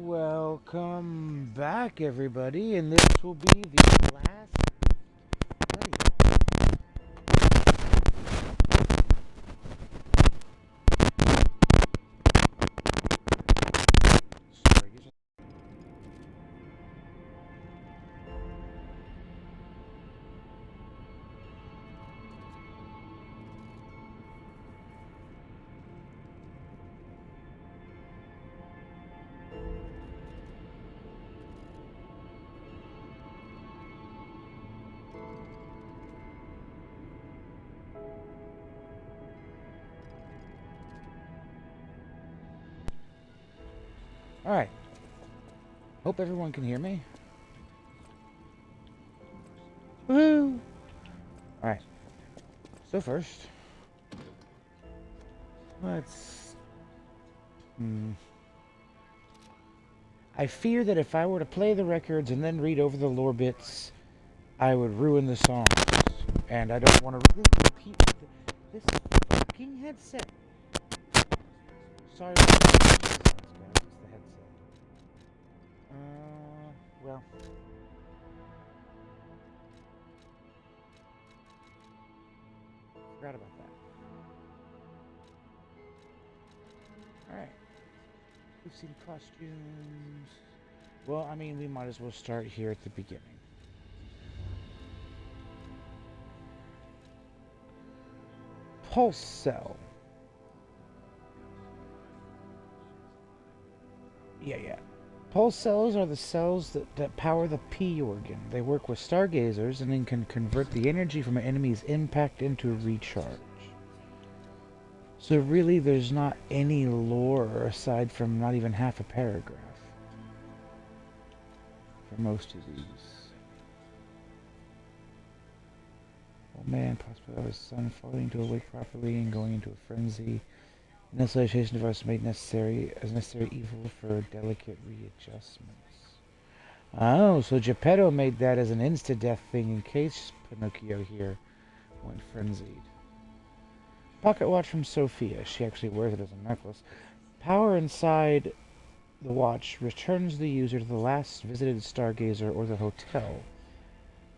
Welcome back, everybody, and this will be the last study. Sorry, all right. Hope everyone can hear me. Woo! All right. So first, let's. I fear that if I were to play the records and then read over the lore bits, I would ruin the songs, and I don't want to repeat this fucking headset. Sorry about that. It's the headset. Well. Forgot about that. Alright. We've seen costumes. Well, I mean, we might as well start here at the beginning. Pulse cell. Yeah. Pulse cells are the cells that power the P organ. They work with stargazers and then can convert the energy from an enemy's impact into a recharge. So really, there's not any lore aside from not even half a paragraph for most of these. Oh man, possibly of his son falling to awake properly and going into a frenzy. An isolation device made necessary evil for delicate readjustments. Oh, so Geppetto made that as an insta-death thing in case Pinocchio here went frenzied. Pocket watch from Sophia. She actually wears it as a necklace. Power inside the watch returns the user to the last visited stargazer or the hotel.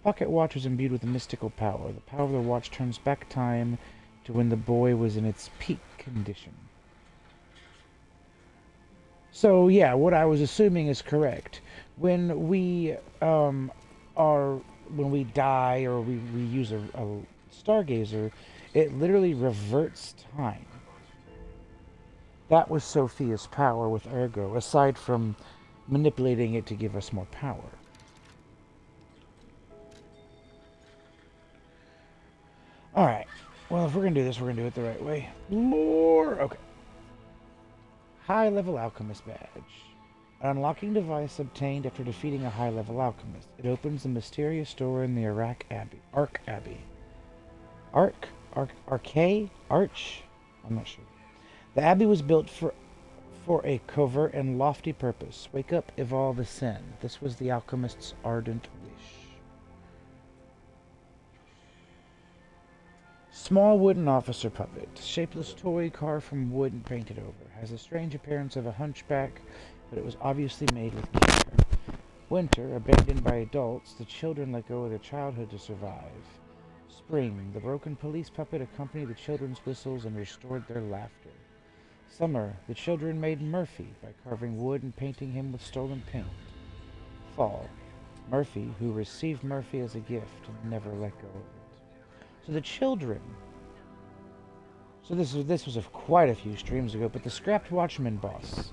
Pocket watch was imbued with a mystical power. The power of the watch turns back time to when the boy was in its peak condition. So yeah, what I was assuming is correct. When we when we die or we use a stargazer, it literally reverts time. That was Sophia's power with Ergo, aside from manipulating it to give us more power. Alright. Well, if we're going to do this, we're going to do it the right way. Lore! Okay. High-level alchemist badge. An unlocking device obtained after defeating a high-level alchemist. It opens a mysterious door in the Ark Abbey. Arch? I'm not sure. The abbey was built for a covert and lofty purpose. Wake up, evolve, ascend. This was the alchemist's ardent wish. Small wooden officer puppet. Shapeless toy carved from wood and painted over. Has a strange appearance of a hunchback, but it was obviously made with care. Winter, abandoned by adults, the children let go of their childhood to survive. Spring, the broken police puppet accompanied the children's whistles and restored their laughter. Summer, the children made Murphy by carving wood and painting him with stolen paint. Fall, Murphy, who received Murphy as a gift and never let go of it. So the children. So this was quite a few streams ago, but the Scrapped Watchman boss.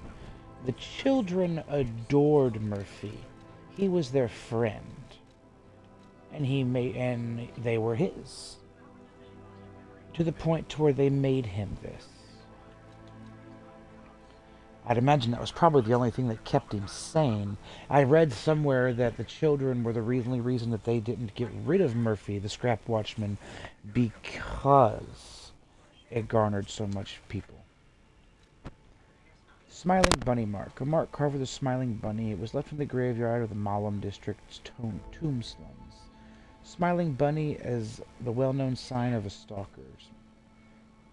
The children adored Murphy. He was their friend. And they were his. To the point to where they made him this. I'd imagine that was probably the only thing that kept him sane. I read somewhere that the children were the only reason that they didn't get rid of Murphy, the Scrap Watchman, because it garnered so much people. Smiling Bunny Mark. A mark carved with a smiling bunny. It was left in the graveyard of the Malum district's tomb slums. Smiling Bunny is the well-known sign of a stalker.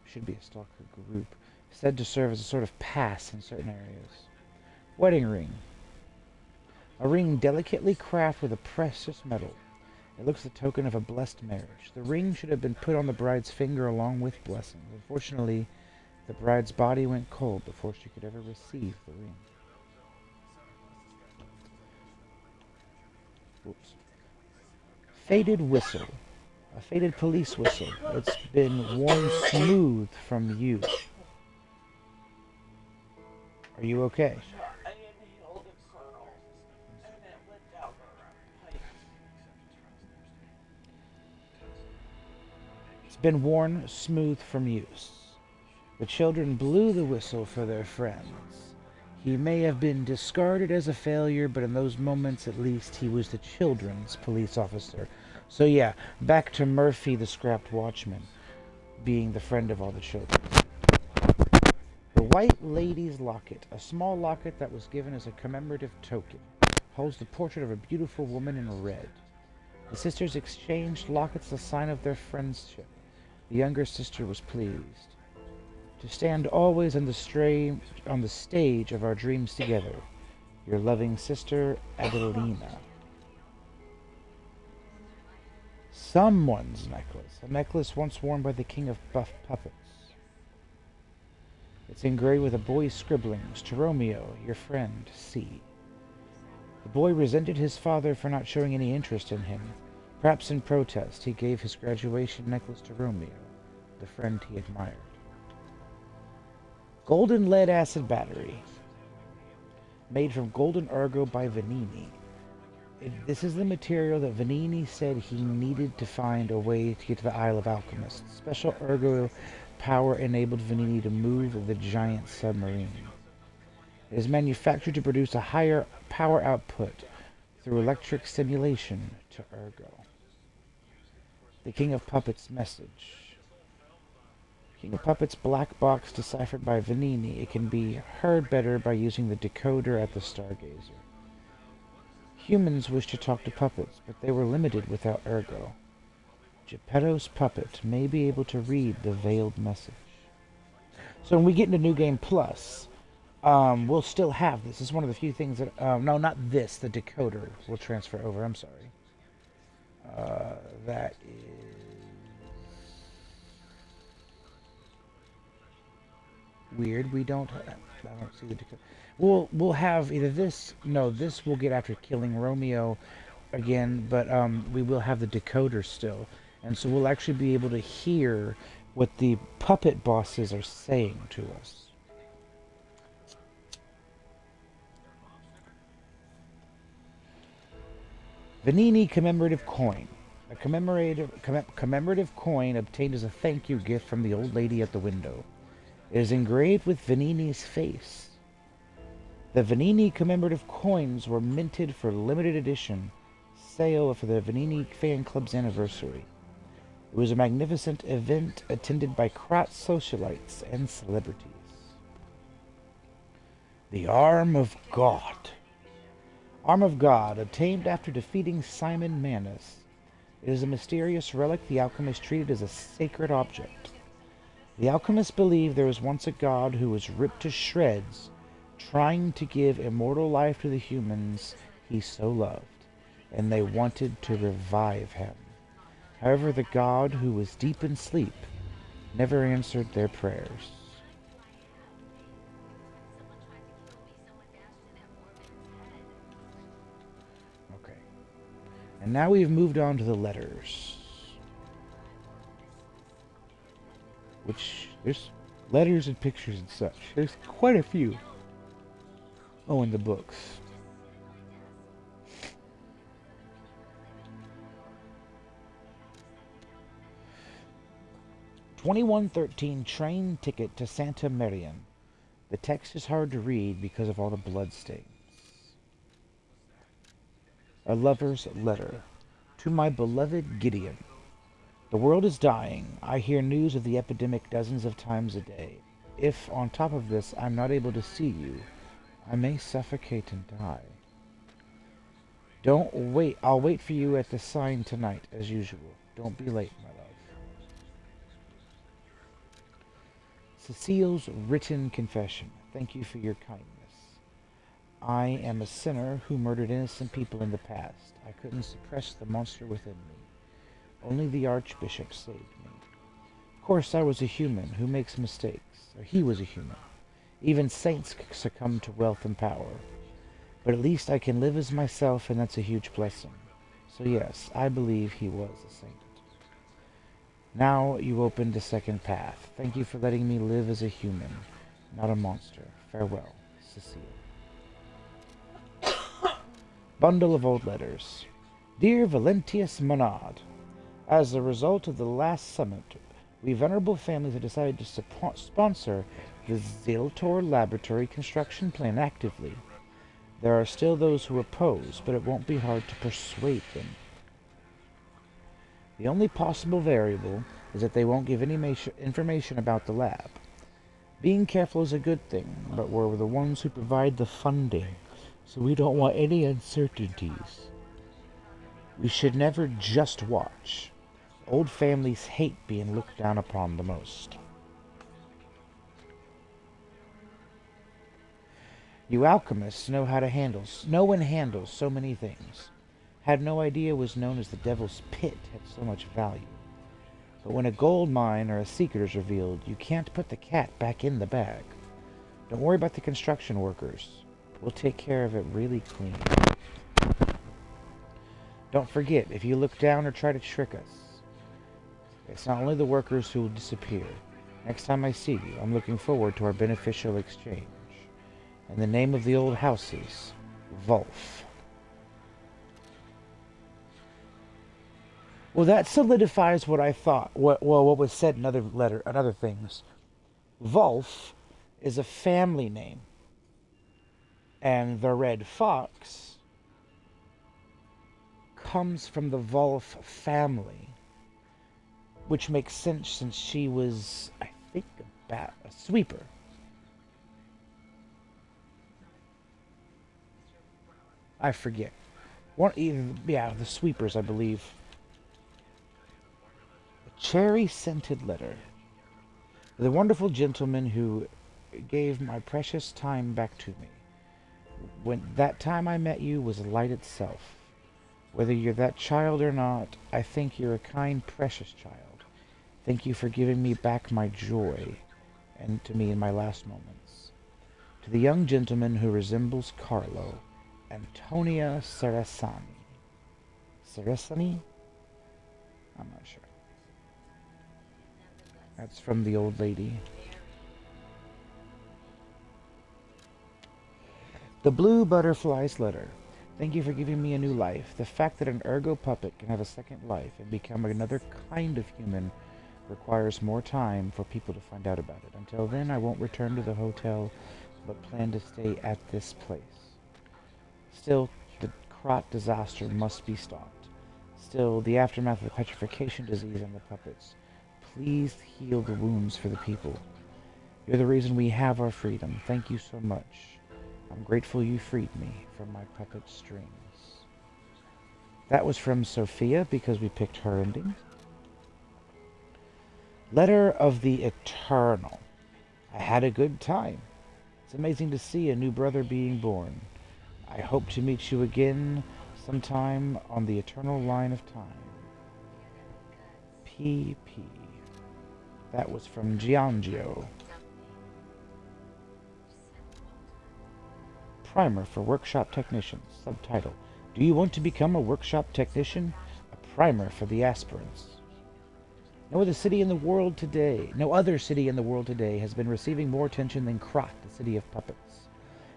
Should be a stalker group. Said to serve as a sort of pass in certain areas. Wedding ring. A ring delicately crafted with a precious metal. It looks the token of a blessed marriage. The ring should have been put on the bride's finger along with blessings. Unfortunately, the bride's body went cold before she could ever receive the ring. Oops. Faded whistle. A faded police whistle. It's been worn smooth from use. Are you okay? It's been worn smooth from use. The children blew the whistle for their friends. He may have been discarded as a failure, but in those moments at least he was the children's police officer. So yeah, back to Murphy the scrapped watchman, being the friend of all the children. The White Lady's Locket, a small locket that was given as a commemorative token, holds the portrait of a beautiful woman in red. The sisters exchanged lockets, a sign of their friendship. The younger sister was pleased. To stand always on the stage of our dreams together. Your loving sister, Adelina. Someone's necklace. A necklace once worn by the king of buff puppets. It's engraved with a boy's scribblings. To Romeo, your friend, C. The boy resented his father for not showing any interest in him. Perhaps in protest, he gave his graduation necklace to Romeo, the friend he admired. Golden lead acid battery. Made from golden ergo by Vanini. This is the material that Vanini said he needed to find a way to get to the Isle of Alchemists. Special ergo power enabled Vanini to move the giant submarine. It is manufactured to produce a higher power output through electric stimulation to ergo. The King of Puppets message. King of Puppets black box deciphered by Vanini. It can be heard better by using the decoder at the Stargazer. Humans wish to talk to puppets, but they were limited without ergo. Geppetto's puppet may be able to read the veiled message. So when we get into New Game Plus, we'll still have this. This is one of the few things that... no, not this. The decoder will transfer over. I'm sorry. That is... weird. I don't see the decoder. We'll have either this... No, this we'll get after killing Romeo again, but we will have the decoder still. And so we'll actually be able to hear what the puppet bosses are saying to us. Vanini commemorative coin. A commemorative coin obtained as a thank you gift from the old lady at the window. It is engraved with Vanini's face. The Vanini commemorative coins were minted for limited edition sale for the Vanini Fan Club's anniversary. It was a magnificent event attended by Krat socialites and celebrities. The Arm of God. Arm of God, obtained after defeating Simon Manus. It is a mysterious relic the alchemists treated as a sacred object. The alchemists believe there was once a god who was ripped to shreds, trying to give immortal life to the humans he so loved, and they wanted to revive him. However, the god, who was deep in sleep, never answered their prayers. Okay. And now we've moved on to the letters. Which, there's letters and pictures and such. There's quite a few. Oh, in the books. "2113 train ticket to Santa Marian." The text is hard to read because of all the bloodstains. A lover's letter. To my beloved Gideon. The world is dying. I hear news of the epidemic dozens of times a day. If, on top of this, I'm not able to see you, I may suffocate and die. Don't wait. I'll wait for you at the sign tonight, as usual. Don't be late, my love. Cecile's written confession. Thank you for your kindness. I am a sinner who murdered innocent people in the past. I couldn't suppress the monster within me. Only the Archbishop saved me. Of course, I was a human who makes mistakes, or he was a human. Even saints succumb to wealth and power. But at least I can live as myself, and that's a huge blessing. So yes, I believe he was a saint. Now you opened a second path. Thank you for letting me live as a human, not a monster. Farewell, Cecile. Bundle of old letters. Dear Valentius Monad, as a result of the last summit, we venerable families have decided to sponsor the Ziltor Laboratory construction plan actively. There are still those who oppose, but it won't be hard to persuade them. The only possible variable is that they won't give any information about the lab. Being careful is a good thing, but we're the ones who provide the funding, so we don't want any uncertainties. We should never just watch. Old families hate being looked down upon the most. You alchemists know how to handle. No one handles so many things. Had no idea was known as the Devil's Pit had so much value. But when a gold mine or a secret is revealed, you can't put the cat back in the bag. Don't worry about the construction workers. We'll take care of it really clean. Don't forget, if you look down or try to trick us, it's not only the workers who will disappear. Next time I see you, I'm looking forward to our beneficial exchange. And the name of the old house is Volf. Well, that solidifies what I thought. What was said in other things. Volf is a family name, and the red fox comes from the Volf family, which makes sense since she was, I think, a sweeper. I forget. The sweepers, I believe. A cherry-scented letter. The wonderful gentleman who gave my precious time back to me. When that time I met you was light itself. Whether you're that child or not, I think you're a kind, precious child. Thank you for giving me back my joy, and to me in my last moments. To the young gentleman who resembles Carlo, Antonia Cerasani. Cerasani? I'm not sure. That's from the old lady. The Blue Butterfly's letter. Thank you for giving me a new life. The fact that an ergo puppet can have a second life and become another kind of human requires more time for people to find out about it. Until then, I won't return to the hotel, but plan to stay at this place. Still, the Krot disaster must be stopped. Still, the aftermath of the petrification disease and the puppets. Please heal the wounds for the people. You're the reason we have our freedom. Thank you so much. I'm grateful you freed me from my puppet strings. That was from Sophia because we picked her ending. Letter of the Eternal. I had a good time. It's amazing to see a new brother being born. I hope to meet you again sometime on the eternal line of time. PP. That was from Giangio. Primer for Workshop Technicians. Subtitle. Do you want to become a workshop technician? A primer for the aspirants. No other city in the world today has been receiving more attention than Krot, the city of puppets.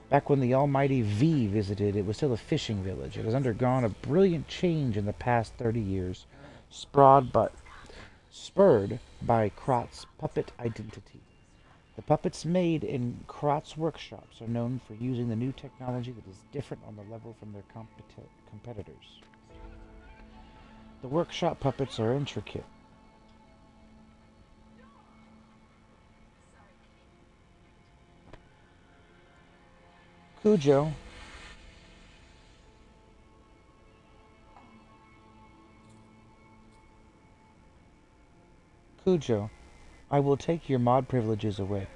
Back when the almighty V visited, it was still a fishing village. It has undergone a brilliant change in the past 30 years, spurred by Krot's puppet identity. The puppets made in Krot's workshops are known for using the new technology that is different on the level from their competitors. The workshop puppets are intricate. Cujo. Cujo, I will take your mod privileges away.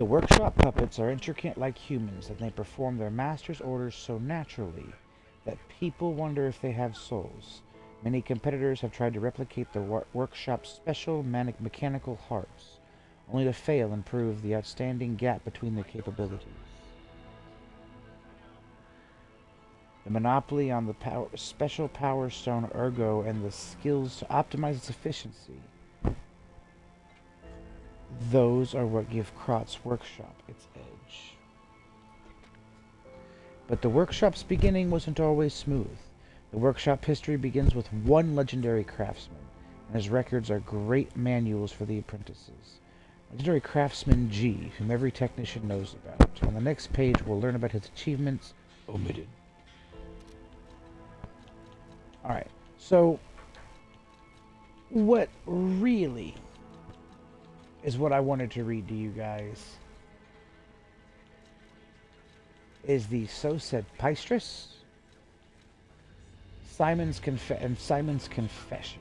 The workshop puppets are intricate like humans, and they perform their master's orders so naturally that people wonder if they have souls. Many competitors have tried to replicate the workshop's special mechanical hearts, only to fail and prove the outstanding gap between their capabilities. The monopoly on the special power stone Ergo and the skills to optimize its efficiency. Those are what give Krot's workshop its edge. But the workshop's beginning wasn't always smooth. The workshop history begins with one legendary craftsman, and his records are great manuals for the apprentices. Legendary craftsman G, whom every technician knows about. On the next page, we'll learn about his achievements omitted. Alright, so what really is what I wanted to read to you guys is the So Said Piestress, Simon's Confession.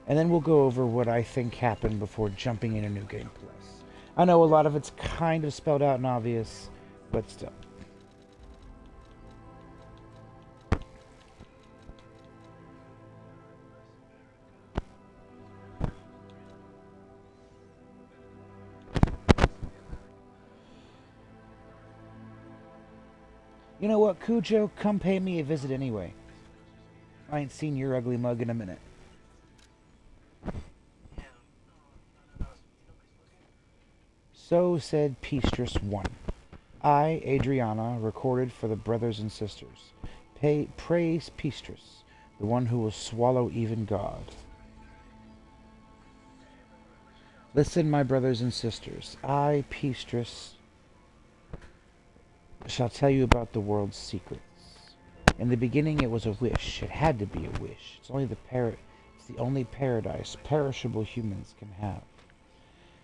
And then we'll go over what I think happened before jumping into New Game Plus. I know a lot of it's kind of spelled out and obvious, but still. You know what, Cujo? Come pay me a visit anyway. I ain't seen your ugly mug in a minute. So Said Piestress 1. I, Adriana, recorded for the brothers and sisters. Praise Piestress, the one who will swallow even God. Listen, my brothers and sisters. I, Piestress, shall tell you about the world's secrets. In the beginning it was a wish. It had to be a wish. It's the only paradise perishable humans can have.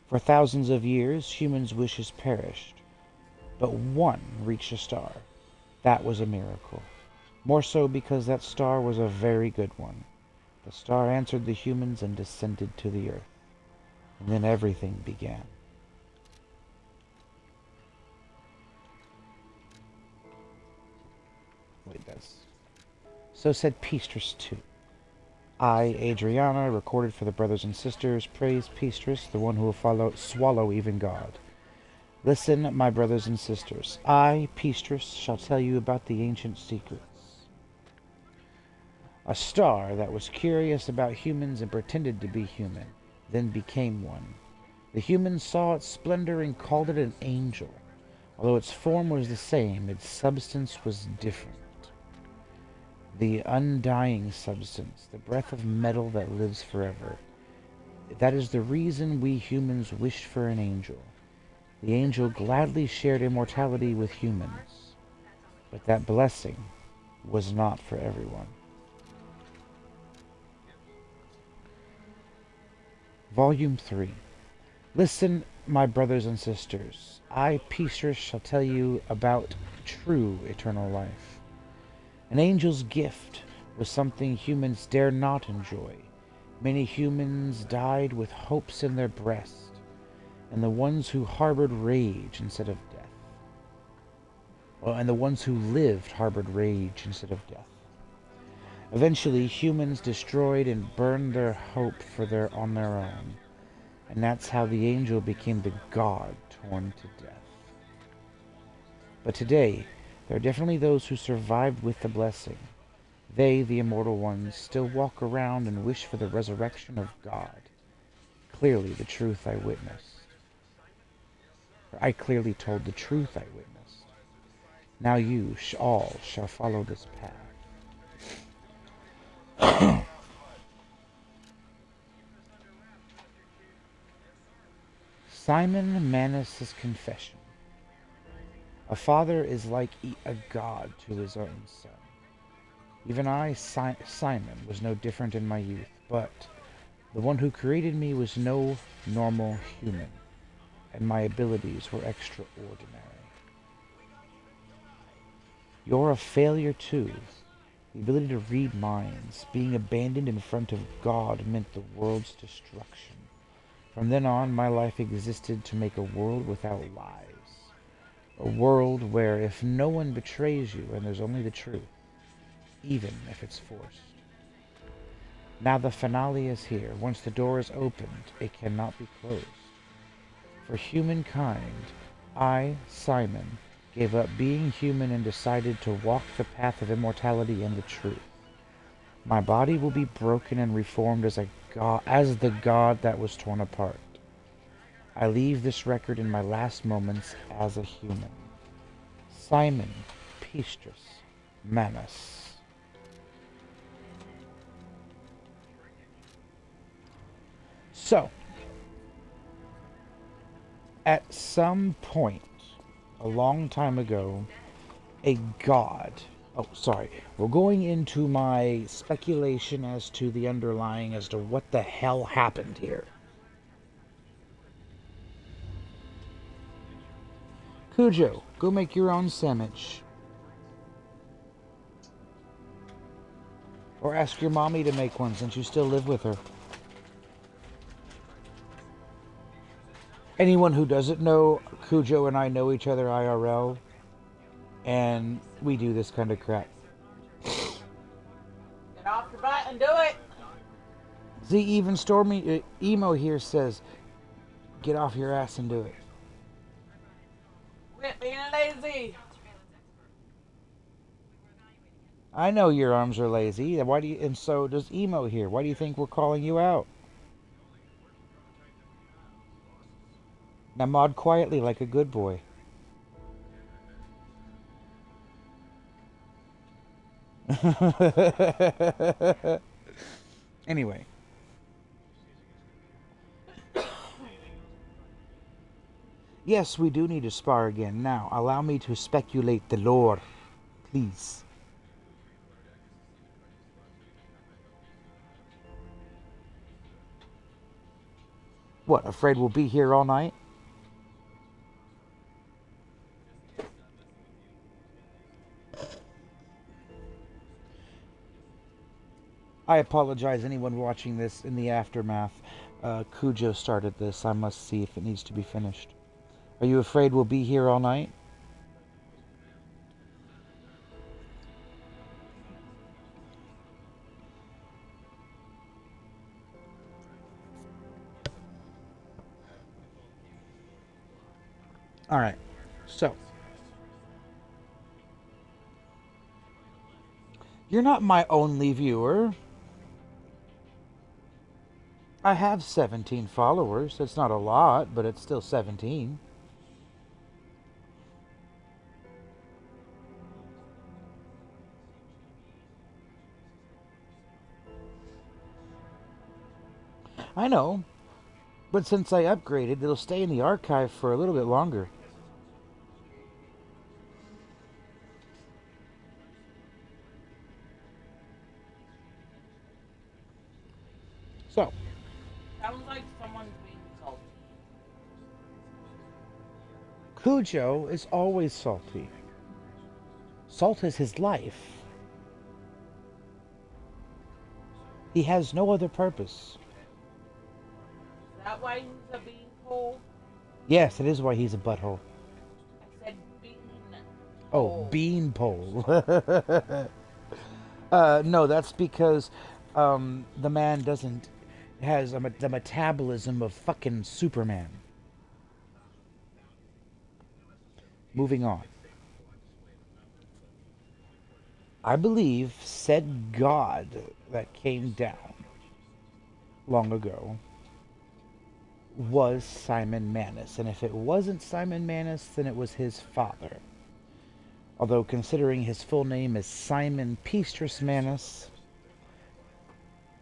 For thousands of years, humans' wishes perished. But one reached a star. That was a miracle. More so because that star was a very good one. The star answered the humans and descended to the earth. And then everything began. So Said Piestress 2. I, Adriana, recorded for the brothers and sisters, praise Piestress, the one who will swallow even God. Listen, my brothers and sisters. I, Piestress, shall tell you about the ancient secrets. A star that was curious about humans and pretended to be human, then became one. The humans saw its splendor and called it an angel. Although its form was the same, its substance was different. The undying substance, the breath of metal that lives forever. That is the reason we humans wished for an angel. The angel gladly shared immortality with humans, but that blessing was not for everyone. Volume 3. Listen, my brothers and sisters. I, Piestress, shall tell you about true eternal life. An angel's gift was something humans dare not enjoy. Many humans died with hopes in their breast, and the ones who harbored rage instead of death. And the ones who lived harbored rage instead of death. Eventually, humans destroyed and burned their hope on their own, and that's how the angel became the god torn to death. But today, there are definitely those who survived with the blessing. They, the immortal ones, still walk around and wish for the resurrection of God. Clearly the truth I witnessed. I clearly told the truth I witnessed. Now you all shall follow this path. Simon Manus' Confession. A father is like a god to his own son. Even I, Simon, was no different in my youth, but the one who created me was no normal human, and my abilities were extraordinary. You're a failure too. The ability to read minds, being abandoned in front of God meant the world's destruction. From then on, my life existed to make a world without lies. A world where if no one betrays you and there's only the truth, even if it's forced. Now the finale is here. Once the door is opened, it cannot be closed. For humankind, I, Simon, gave up being human and decided to walk the path of immortality and the truth. My body will be broken and reformed as the God that was torn apart. I leave this record in my last moments as a human. Simon Pistis Manus. So, at some point, a long time ago, a god... Oh, sorry. We're going into my speculation as to the underlying as to what the hell happened here. Cujo, go make your own sandwich. Or ask your mommy to make one since you still live with her. Anyone who doesn't know, Cujo and I know each other IRL, and we do this kind of crap. Get off your butt and do it! See, even Stormy Emo here says, get off your ass and do it. Quit being lazy! I know your arms are lazy. Why do you? And so does Emo here. Why do you think we're calling you out? Now mod quietly like a good boy. Anyway. Yes, we do need to spar again. Now, allow me to speculate the lore, please. What, afraid we'll be here all night? I apologize anyone watching this in the aftermath. Cujo started this. I must see if it needs to be finished. Are you afraid we'll be here all night? All right. So, you're not my only viewer. I have 17 followers. It's not a lot, but it's still 17. I know, but since I upgraded, it'll stay in the archive for a little bit longer. So, Sounds like someone's being salty. Cujo is always salty. Salt is his life. He has no other purpose. Is that why he's a beanpole? Yes, it is why he's a butthole. I said bean. Oh, beanpole. No, that's because the man has the metabolism of fucking Superman. Moving on. I believe said God that came down long ago was Simon Manus. And if it wasn't Simon Manus, then it was his father. Although considering his full name is Simon Pistis Manus,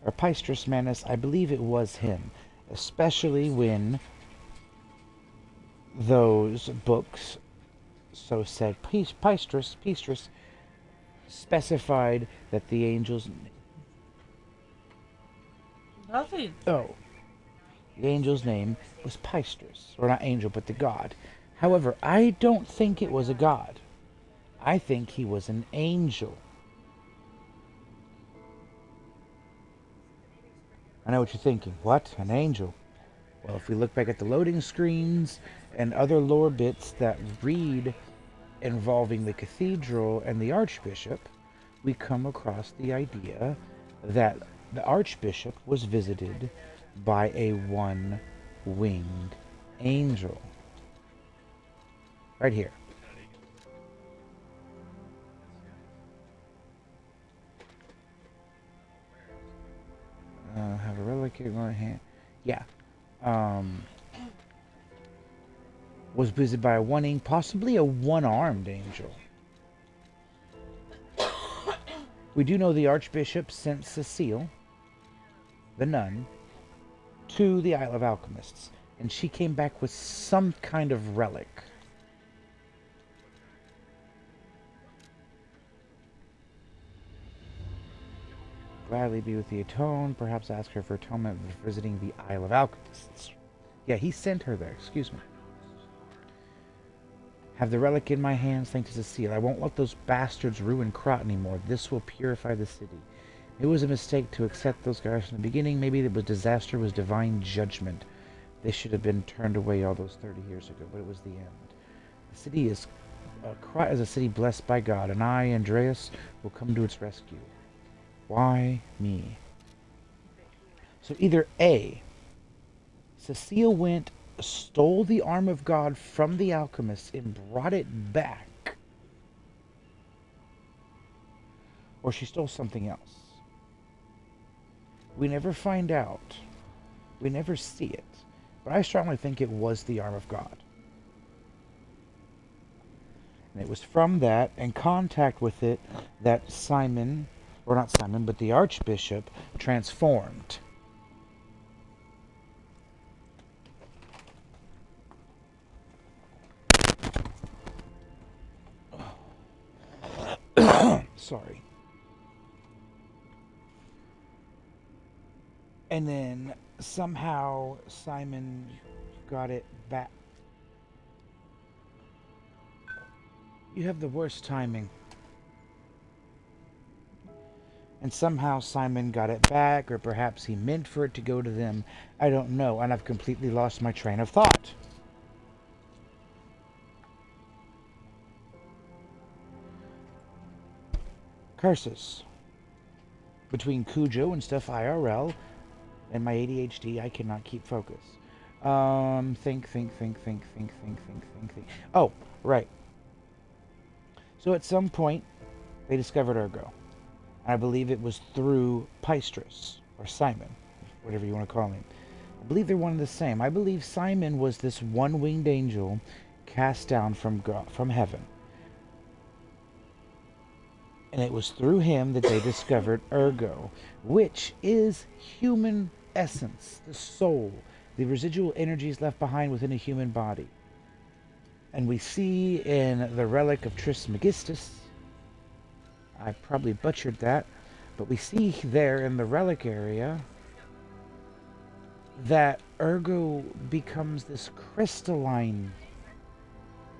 or Pistis Manus, I believe it was him. Especially when those books, so said Pistis, specified that the angel's... Nothing. Oh. The angel's name was Pistis. Or not angel, but the god. However, I don't think it was a god. I think he was an angel. I know what you're thinking. What? An angel? Well, if we look back at the loading screens and other lore bits that read involving the cathedral and the archbishop, we come across the idea that the archbishop was visited by a one-winged angel. Right here. Have a relic in my hand. Yeah. Was visited by a one-winged, possibly a one-armed angel. We do know the archbishop sent Cecile, the nun, to the Isle of Alchemists, and she came back with some kind of relic. Gladly be with the atoned, perhaps ask her for atonement for visiting the Isle of Alchemists. Yeah, he sent her there, excuse me. Have the relic in my hands, thanks to Cecile. I won't let those bastards ruin Krat anymore. This will purify the city. It was a mistake to accept those guys from the beginning. Maybe the disaster was divine judgment. They should have been turned away all those 30 years ago, but it was the end. The city is... Krat is a city blessed by God, and I, Andreas, will come to its rescue. Why me? So either A, Cecile went, stole the arm of God from the alchemists and brought it back, or she stole something else. We never find out. We never see it. But I strongly think it was the arm of God. And it was from that and contact with it that Simon, or not Simon, but the archbishop transformed. Sorry. And then somehow Simon got it back. You have the worst timing. And somehow Simon got it back, or perhaps he meant for it to go to them. I don't know, and I've completely lost my train of thought. Curses. Between Cujo and stuff IRL and my ADHD, I cannot keep focus. Think. Oh, right. So at some point, they discovered Ergo. I believe it was through Pystris, or Simon, whatever you want to call him. I believe they're one and the same. I believe Simon was this one-winged angel cast down from God, from heaven. And it was through him that they discovered Ergo, which is human essence, the soul, the residual energies left behind within a human body. And we see in the relic of Trismegistus, I probably butchered that, but we see there in the relic area that Ergo becomes this crystalline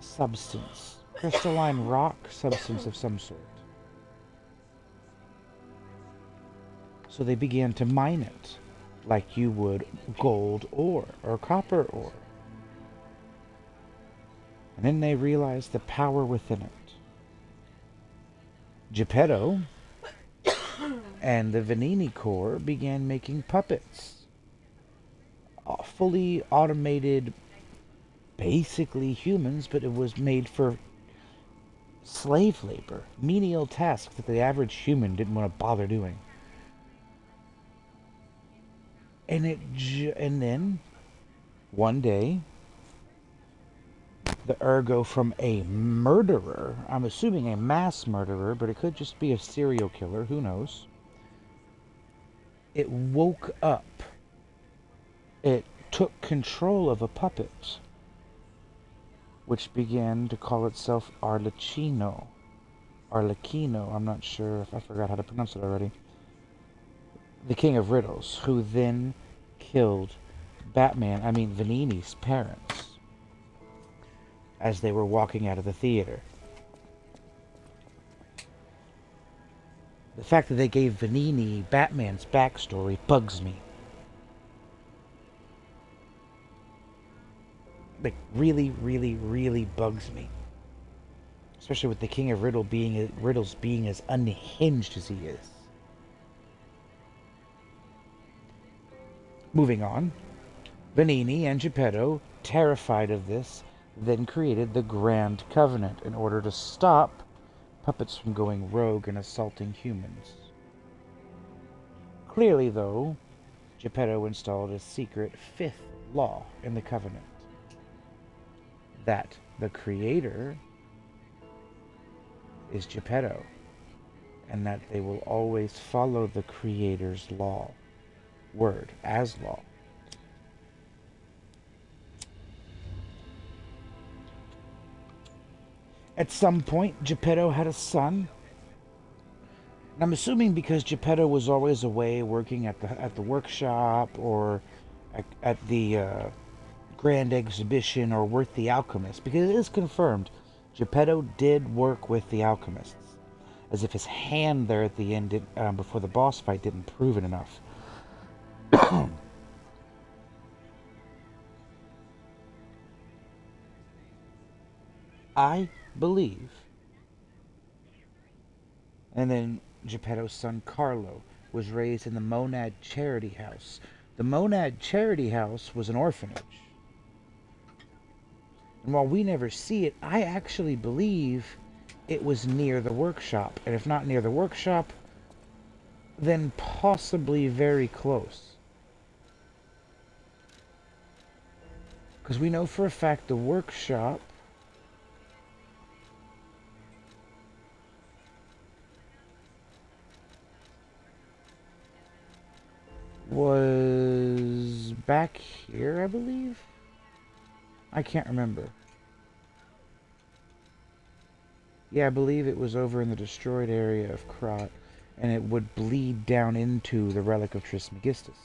substance, crystalline rock substance of some sort. So they began to mine it like you would gold ore or copper ore. And then they realized the power within it. Geppetto and the Venini Corps began making puppets. Fully automated, basically humans, but it was made for slave labor, menial tasks that the average human didn't want to bother doing. And then, one day, the Ergo from a murderer, I'm assuming a mass murderer, but it could just be a serial killer, who knows. It woke up. It took control of a puppet, which began to call itself Arlecchino. Arlecchino, I'm not sure if I forgot how to pronounce it already. The King of Riddles, who then killed Venini's parents as they were walking out of the theater. The fact that they gave Venini Batman's backstory bugs me. like, really, really, really bugs me. Especially with the King of Riddles being as unhinged as he is. Moving on, Vanini and Geppetto, terrified of this, then created the Grand Covenant in order to stop puppets from going rogue and assaulting humans. Clearly, though, Geppetto installed a secret fifth law in the Covenant. That the creator is Geppetto, and that they will always follow the creator's word as law. At some point, Geppetto had a son. And I'm assuming because Geppetto was always away working at the workshop or at the Grand Exhibition or with the alchemists, because it is confirmed Geppetto did work with the alchemists, as if his hand there at the end before the boss fight didn't prove it enough. I believe. And then Geppetto's son Carlo was raised in the Monad Charity House. The Monad Charity House was an orphanage. And while we never see it, I actually believe it was near the workshop. And if not near the workshop, then possibly very close. Because we know for a fact the workshop was back here, I believe? I can't remember. Yeah, I believe it was over in the destroyed area of Krat, and it would bleed down into the relic of Trismegistus.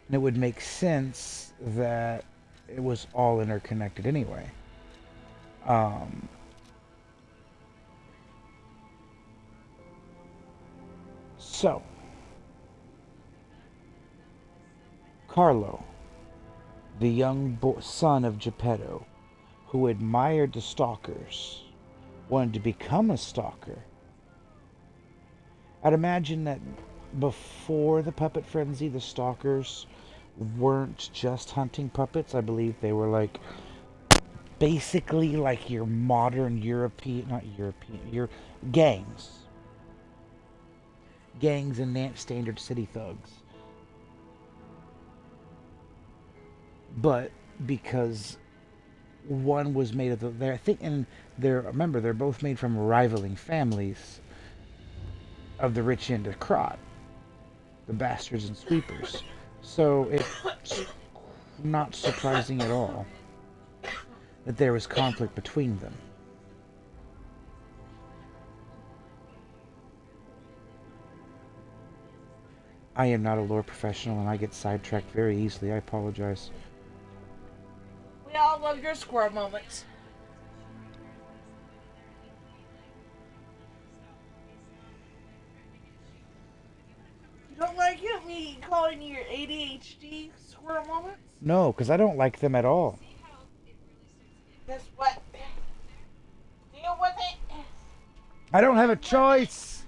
And it would make sense that it was all interconnected anyway. So, Carlo, the young son of Geppetto, who admired the stalkers, wanted to become a stalker. I'd imagine that before the puppet frenzy, the stalkers weren't just hunting puppets. I believe they were like basically like your modern your gangs and standard city thugs. But because one was made of I think, and remember, they're both made from rivaling families of the rich end of Krat, the bastards and sweepers. So it's not surprising at all that there was conflict between them. I am not a lore professional and I get sidetracked very easily. I apologize. We all love your squirrel moments. You don't like me calling you your ADHD squirrel moments? No, because I don't like them at all. Guess what? Deal with it. I don't have a choice.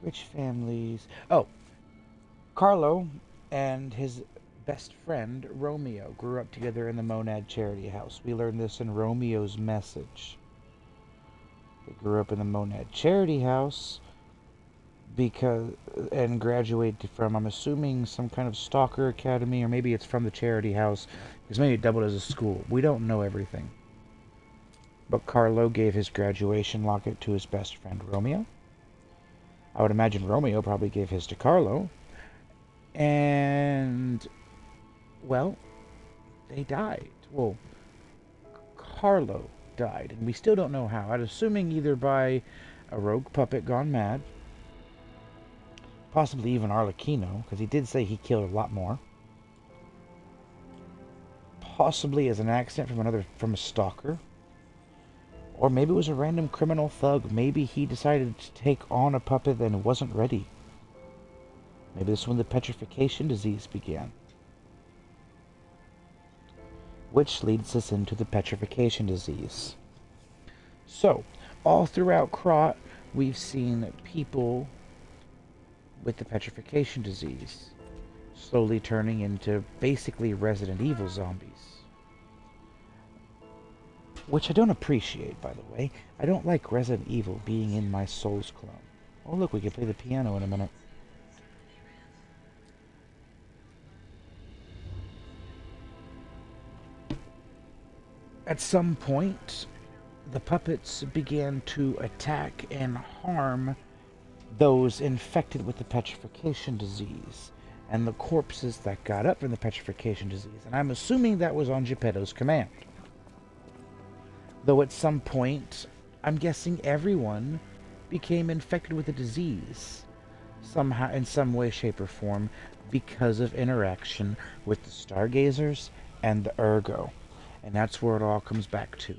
Which families? Oh, Carlo and his best friend Romeo grew up together in the Monad Charity House. We learned this in Romeo's message. They grew up in the Monad Charity House and graduated from, I'm assuming, some kind of stalker academy, or maybe it's from the charity house, because maybe it doubled as a school. We don't know everything. But Carlo gave his graduation locket to his best friend Romeo. I would imagine Romeo probably gave his to Carlo. And, well, they died. Well, Carlo died, and we still don't know how. I'm assuming either by a rogue puppet gone mad, possibly even Arlecchino, because he did say he killed a lot more. Possibly as an accident from a stalker, Or maybe it was a random criminal thug. Maybe he decided to take on a puppet and wasn't ready. Maybe this is when the petrification disease began. Which leads us into the petrification disease. So, all throughout Krot, we've seen people with the petrification disease slowly turning into basically Resident Evil zombies. Which I don't appreciate, by the way. I don't like Resident Evil being in my Souls clone. Oh look, we can play the piano in a minute. At some point, the puppets began to attack and harm those infected with the petrification disease and the corpses that got up from the petrification disease. And I'm assuming that was on Geppetto's command. Though at some point, I'm guessing everyone became infected with the disease somehow, in some way, shape, or form, because of interaction with the Stargazers and the Ergo. And that's where it all comes back to.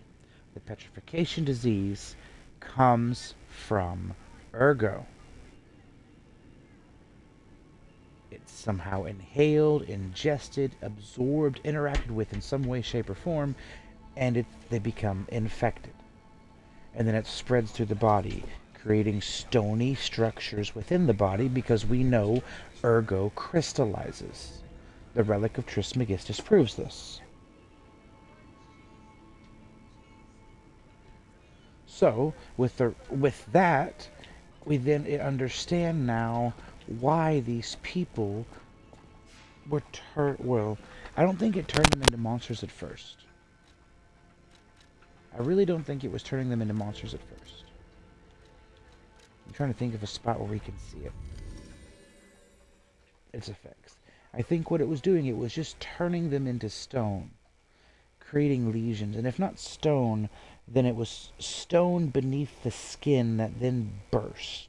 The petrification disease comes from Ergo. It's somehow inhaled, ingested, absorbed, interacted with in some way, shape, or form, and they become infected. And then it spreads through the body, creating stony structures within the body, because we know Ergo crystallizes. The relic of Trismegistus proves this. So, with that, we then understand now why these people were well, I don't think it turned them into monsters at first. I really don't think it was turning them into monsters at first. I'm trying to think of a spot where we can see it. Its effects. I think what it was doing, it was just turning them into stone. Creating lesions. And if not stone, then it was stone beneath the skin that then burst.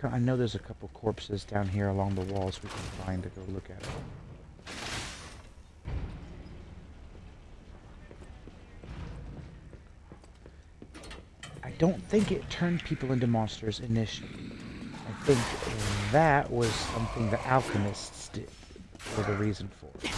I know there's a couple corpses down here along the walls we can find to go look at it. I don't think it turned people into monsters initially. I think that was something the alchemists did, for the reason for it.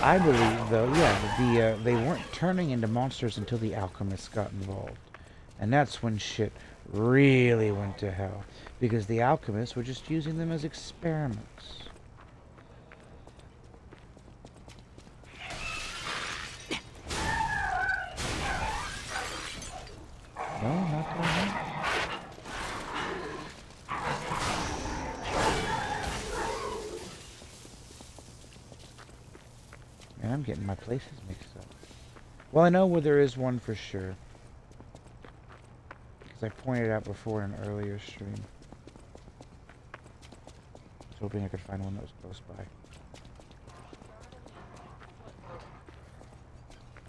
I believe, though, yeah, they weren't turning into monsters until the alchemists got involved. And that's when shit really went to hell. Because the alchemists were just using them as experiments. No, not doing that. Man, I'm getting my places mixed up. Well, I know where there is one for sure. Because I pointed out before in an earlier stream. I was hoping I could find one that was close by.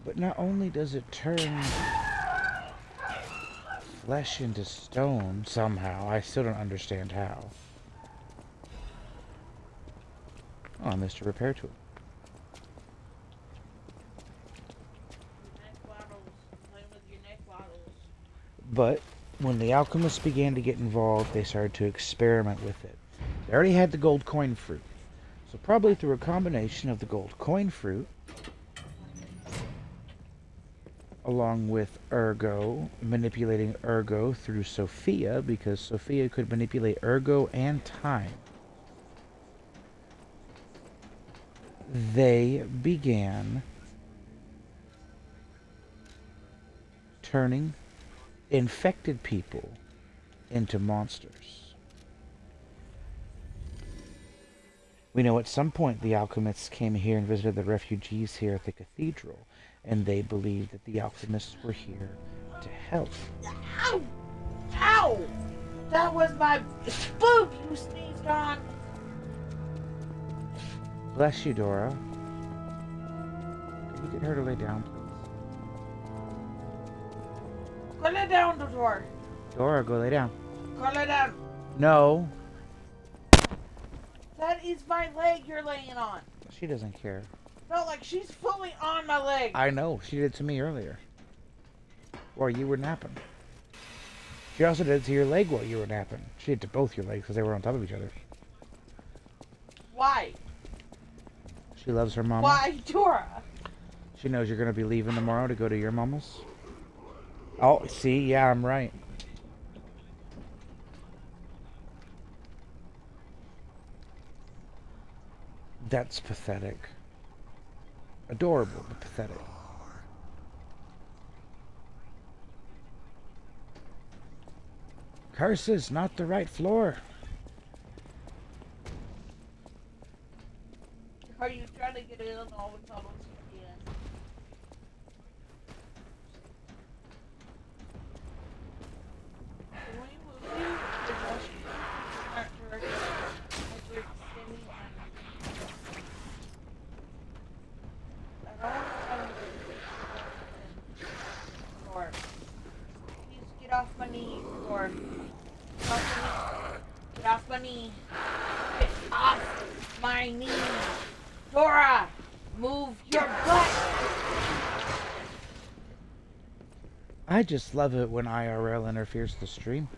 But not only does it turn flesh into stone somehow, I still don't understand how. Oh, Mr. Repair Tool. But when the alchemists began to get involved, they started to experiment with it. They already had the gold coin fruit. So probably through a combination of the gold coin fruit, along with Ergo, manipulating Ergo through Sophia, because Sophia could manipulate Ergo and time, they began turning infected people into monsters. We know at some point the alchemists came here and visited the refugees here at the cathedral, and they believed that the alchemists were here to help. Ow! Ow! That was my spook you sneezed on. Bless you, Dora. Can you get her to lay down, please? Go lay down, Dora. Dora, go lay down. Go lay down. No. That is my leg you're laying on. She doesn't care. Felt like she's fully on my leg. I know. She did it to me earlier. While you were napping. She also did it to your leg while you were napping. She did it to both your legs because they were on top of each other. Why? She loves her mama. Why, Dora? She knows you're going to be leaving tomorrow to go to your mama's. Oh, see? Yeah, I'm right. That's pathetic. Adorable, but pathetic. Curses, not the right floor. Are you trying to get in all the tunnels you can? Can we move you? Because you aren't directly hyperextending on I don't want to or please get off my knee or get off my knee. Get off my knee. Dora, move your butt. I just love it when IRL interferes with the stream.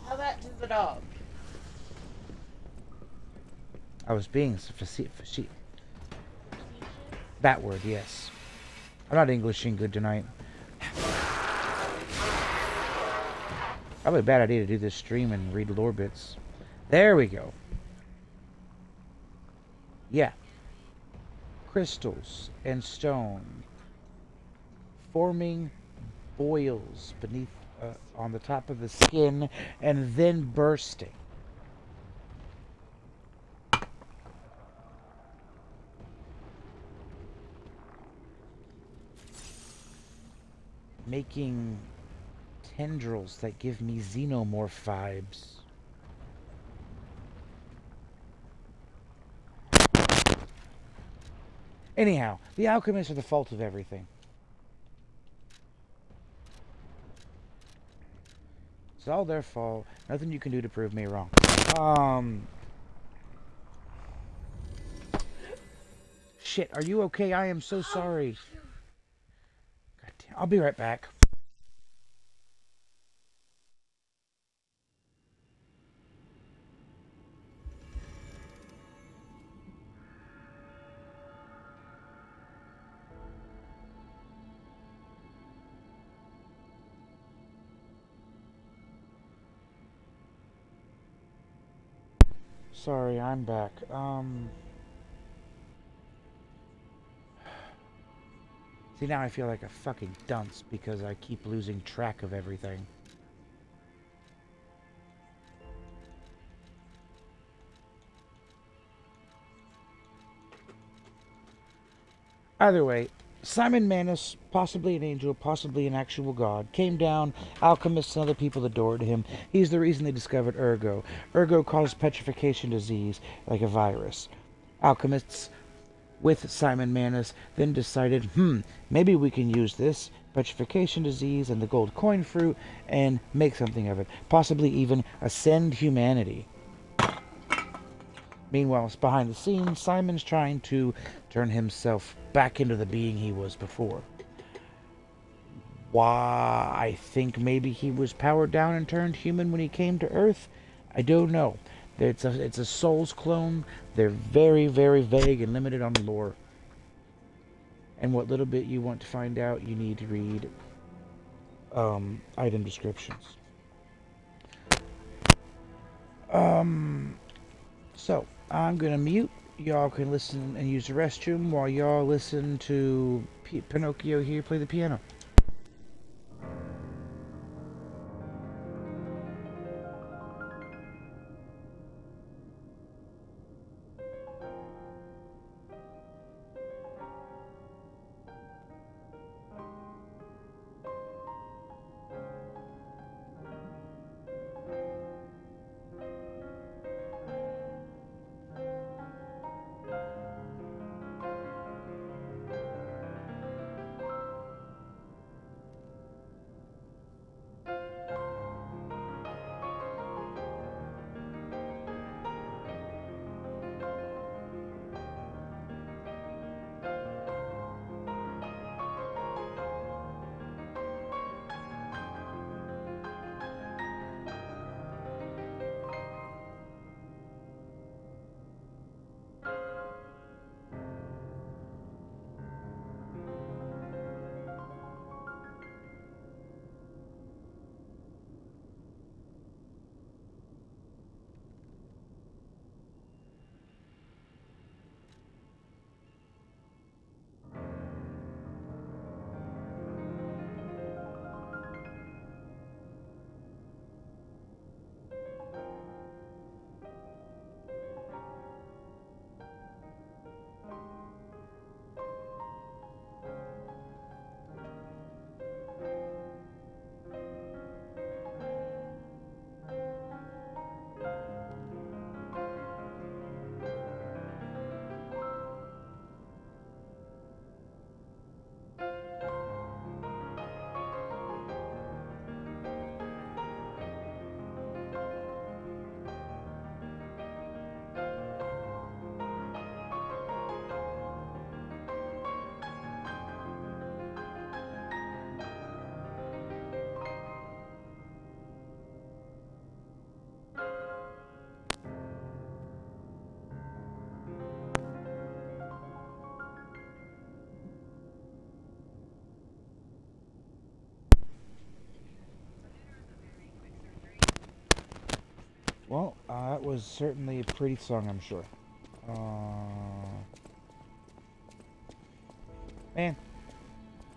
Tell that to the dog. I was being facetious. That word, yes. I'm not Englishing good tonight. Probably a bad idea to do this stream and read lore bits. There we go. Yeah. Crystals and stone forming boils beneath, on the top of the skin and then bursting. Making tendrils that give me xenomorph vibes. Anyhow, the alchemists are the fault of everything. It's all their fault. Nothing you can do to prove me wrong. Shit, are you okay? I am so sorry. God damn, I'll be right back. Sorry, I'm back. See, now I feel like a fucking dunce because I keep losing track of everything. Either way, Simon Manus, possibly an angel, possibly an actual god, came down. Alchemists and other people adored him. He's the reason they discovered ergo. Ergo caused petrification disease, like a virus. Alchemists, with Simon Manus, then decided, maybe we can use this petrification disease and the gold coin fruit and make something of it. Possibly even ascend humanity. Meanwhile, behind the scenes, Simon's trying to turn himself back into the being he was before. Why? I think maybe he was powered down and turned human when he came to Earth. I don't know. It's a Souls clone. They're very, very vague and limited on lore. And what little bit you want to find out, you need to read item descriptions. So, I'm going to mute. Y'all can listen and use the restroom while y'all listen to Pinocchio here play the piano. was certainly a pretty song, I'm sure. Man,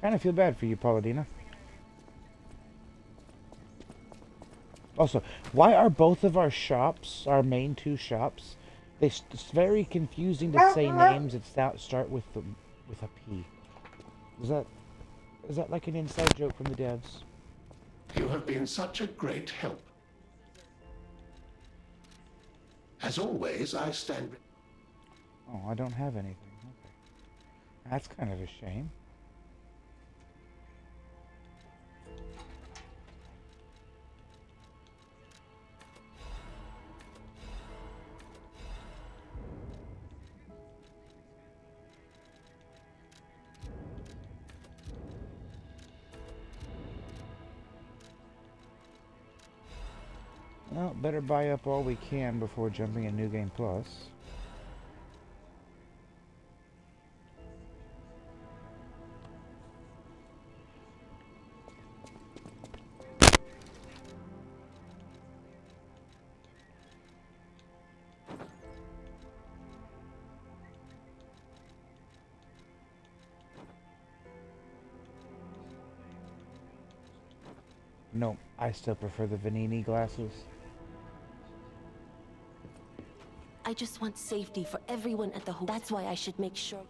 kind of feel bad for you, Paladina. Also, why are both of our shops, our main two shops, it's very confusing to say names that start with a P. Is that like an inside joke from the devs? You have been such a great help. As always, I stand... Oh, I don't have anything. Okay. That's kind of a shame. Well, better buy up all we can before jumping in New Game Plus. No, I still prefer the Vanini glasses. I just want safety for everyone at the hotel. That's why I should make sure.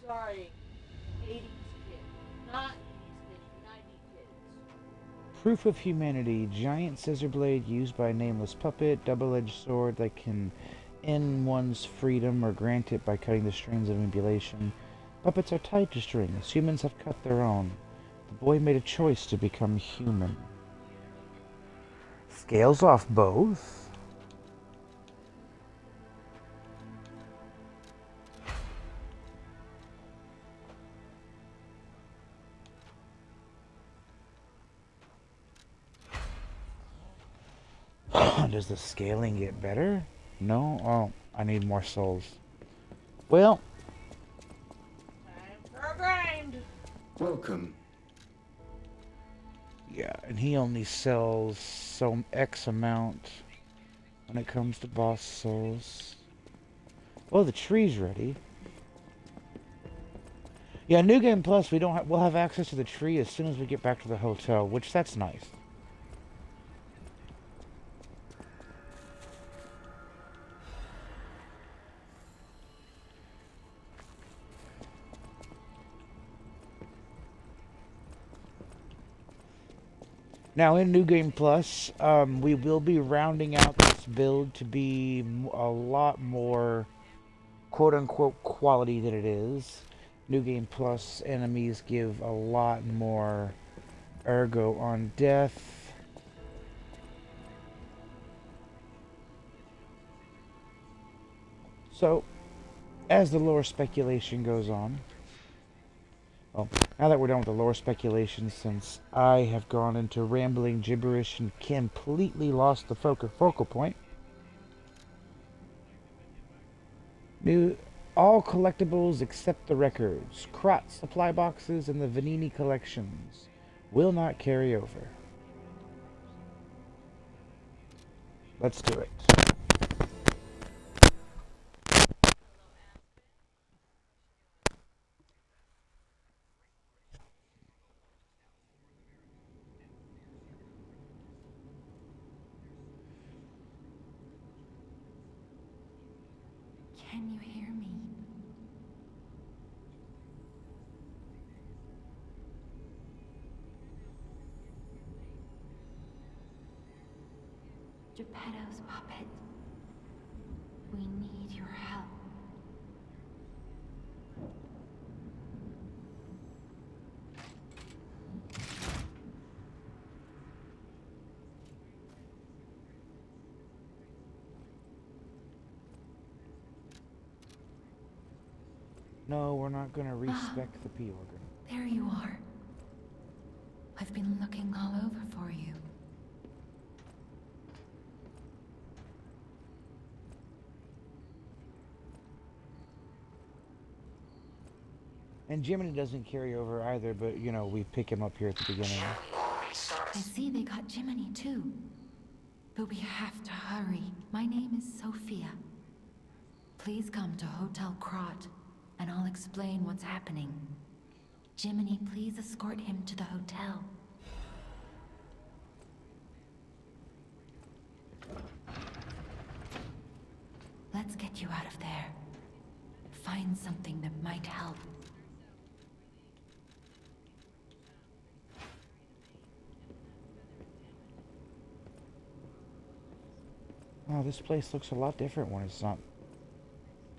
Sorry. 80s kids. Not 80s kids, 90s kids. Proof of humanity. Giant scissor blade used by a nameless puppet. Double-edged sword that can end one's freedom or grant it by cutting the strings of manipulation. Puppets are tied to strings. Humans have cut their own. The boy made a choice to become human. Scales off both. Does the scaling get better? No? Oh, I need more souls. Well, Time for a grind. Welcome. yeah, and he only sells some X amount when it comes to boss souls. Well, the tree's ready. Yeah, New Game Plus, we'll have access to the tree as soon as we get back to the hotel, which that's nice. Now in New Game Plus, we will be rounding out this build to be a lot more quote-unquote quality than it is. New Game Plus enemies give a lot more ergo on death. So, as the lore speculation goes on, well, now that we're done with the lore speculation, since I have gone into rambling gibberish and completely lost the focal point, all collectibles except the records, Krot supply boxes, and the Vanini collections will not carry over. Let's do it. Can you hear me? Geppetto's puppet. We need your help. No, we're not going to respec the P organ. There you are. I've been looking all over for you. And Jiminy doesn't carry over either, but you know, we pick him up here at the beginning. I see they got Jiminy too. But we have to hurry. My name is Sophia. Please come to Hotel Krat, and I'll explain what's happening. Jiminy, please escort him to the hotel. Let's get you out of there. Find something that might help. Oh, this place looks a lot different when it's not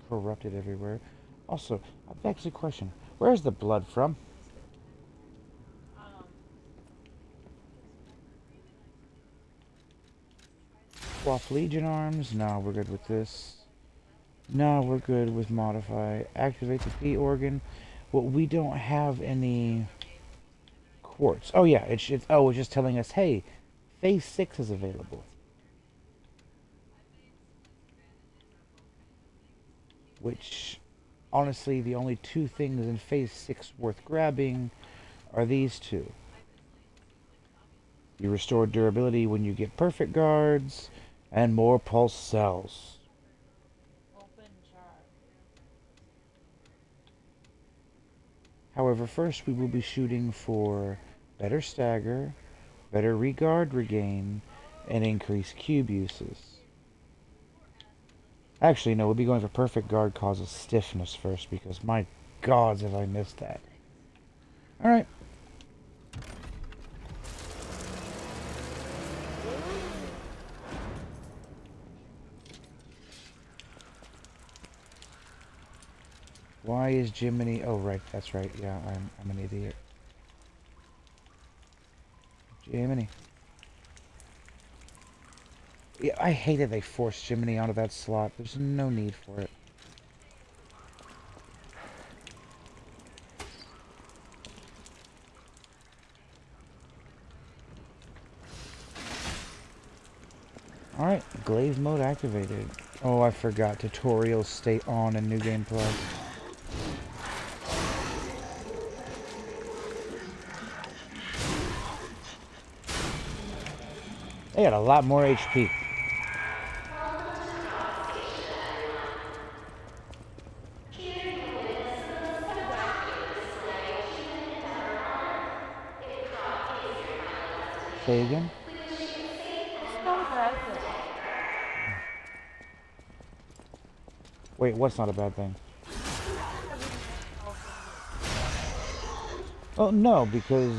corrupted everywhere. Also, that begs the question, where's the blood from? Swap Legion arms. No, we're good with this. No, we're good with modify. Activate the P organ. Well, we don't have any quartz. Oh yeah, it's just telling us, hey, phase 6 is available. Which, honestly, the only two things in phase 6 worth grabbing are these two. You restore durability when you get perfect guards, and more pulse cells. Open chart. However, first we will be shooting for better stagger, better regard regain, and increased cube uses. Actually, no, we'll be going for perfect guard causes stiffness first, because my gods have I missed that. Alright. Why is Jiminy... Oh, right, that's right. Yeah, I'm an idiot. Jiminy. Yeah, I hate that they forced Jiminy onto that slot. There's no need for it. Alright, glaive mode activated. Oh, I forgot. Tutorials stay on in New Game Plus. They got a lot more HP. Say again? It's not a bad thing. Wait, what's not a bad thing? Oh, no, because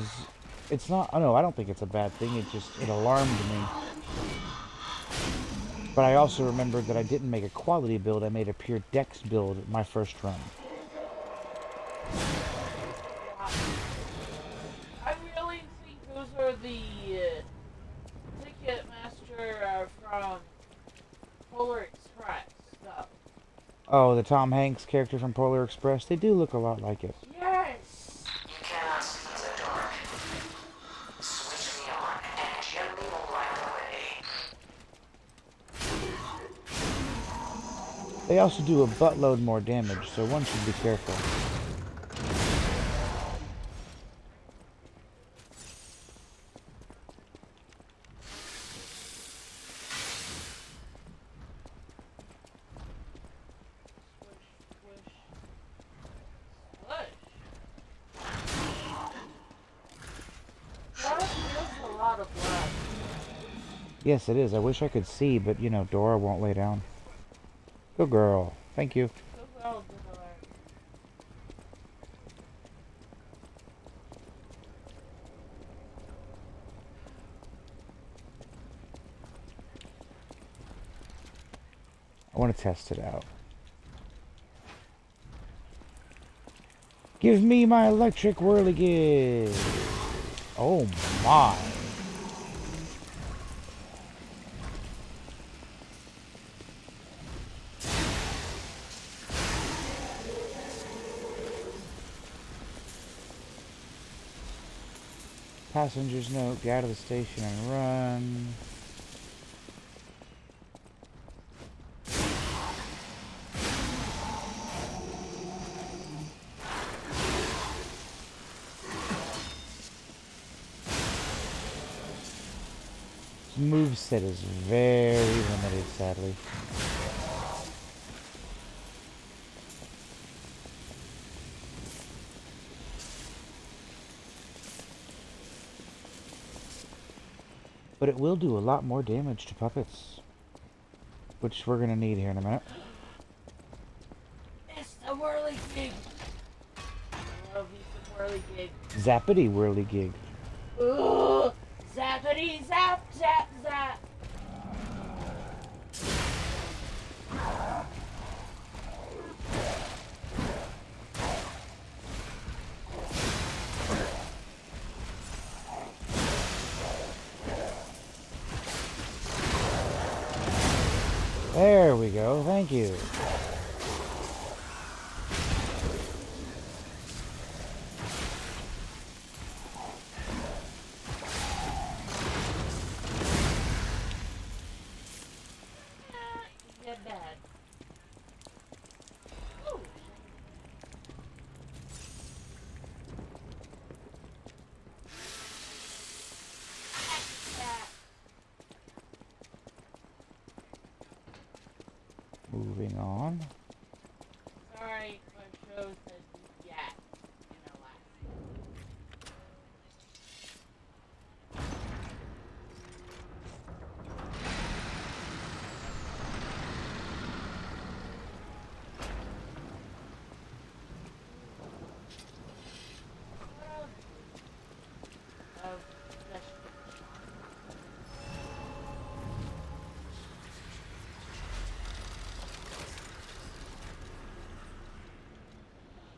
it's not... Oh, no, I don't think it's a bad thing. It alarmed me. But I also remembered that I didn't make a quality build. I made a pure dex build my first run. I really think those are the Ticketmaster from Polar Express stuff. Oh, the Tom Hanks character from Polar Express? They do look a lot like it. Yes! You cannot see in the dark. Switch me on, and Jimmy will light the way. They also do a buttload more damage, so one should be careful. Yes, it is. I wish I could see, but, you know, Dora won't lay down. Good girl. Thank you. I want to test it out. Give me my electric whirligig. Oh my. Passengers note, get out of the station and run. moveset is very limited, sadly. But it will do a lot more damage to puppets. Which we're gonna need here in a minute. It's a whirligig. I love me some whirligig. Zappity whirligig. Ooh, zappity zap zap zap. There we go, thank you. Get bad. Ooh. Moving on. Sorry, my show said yeah in our last. Of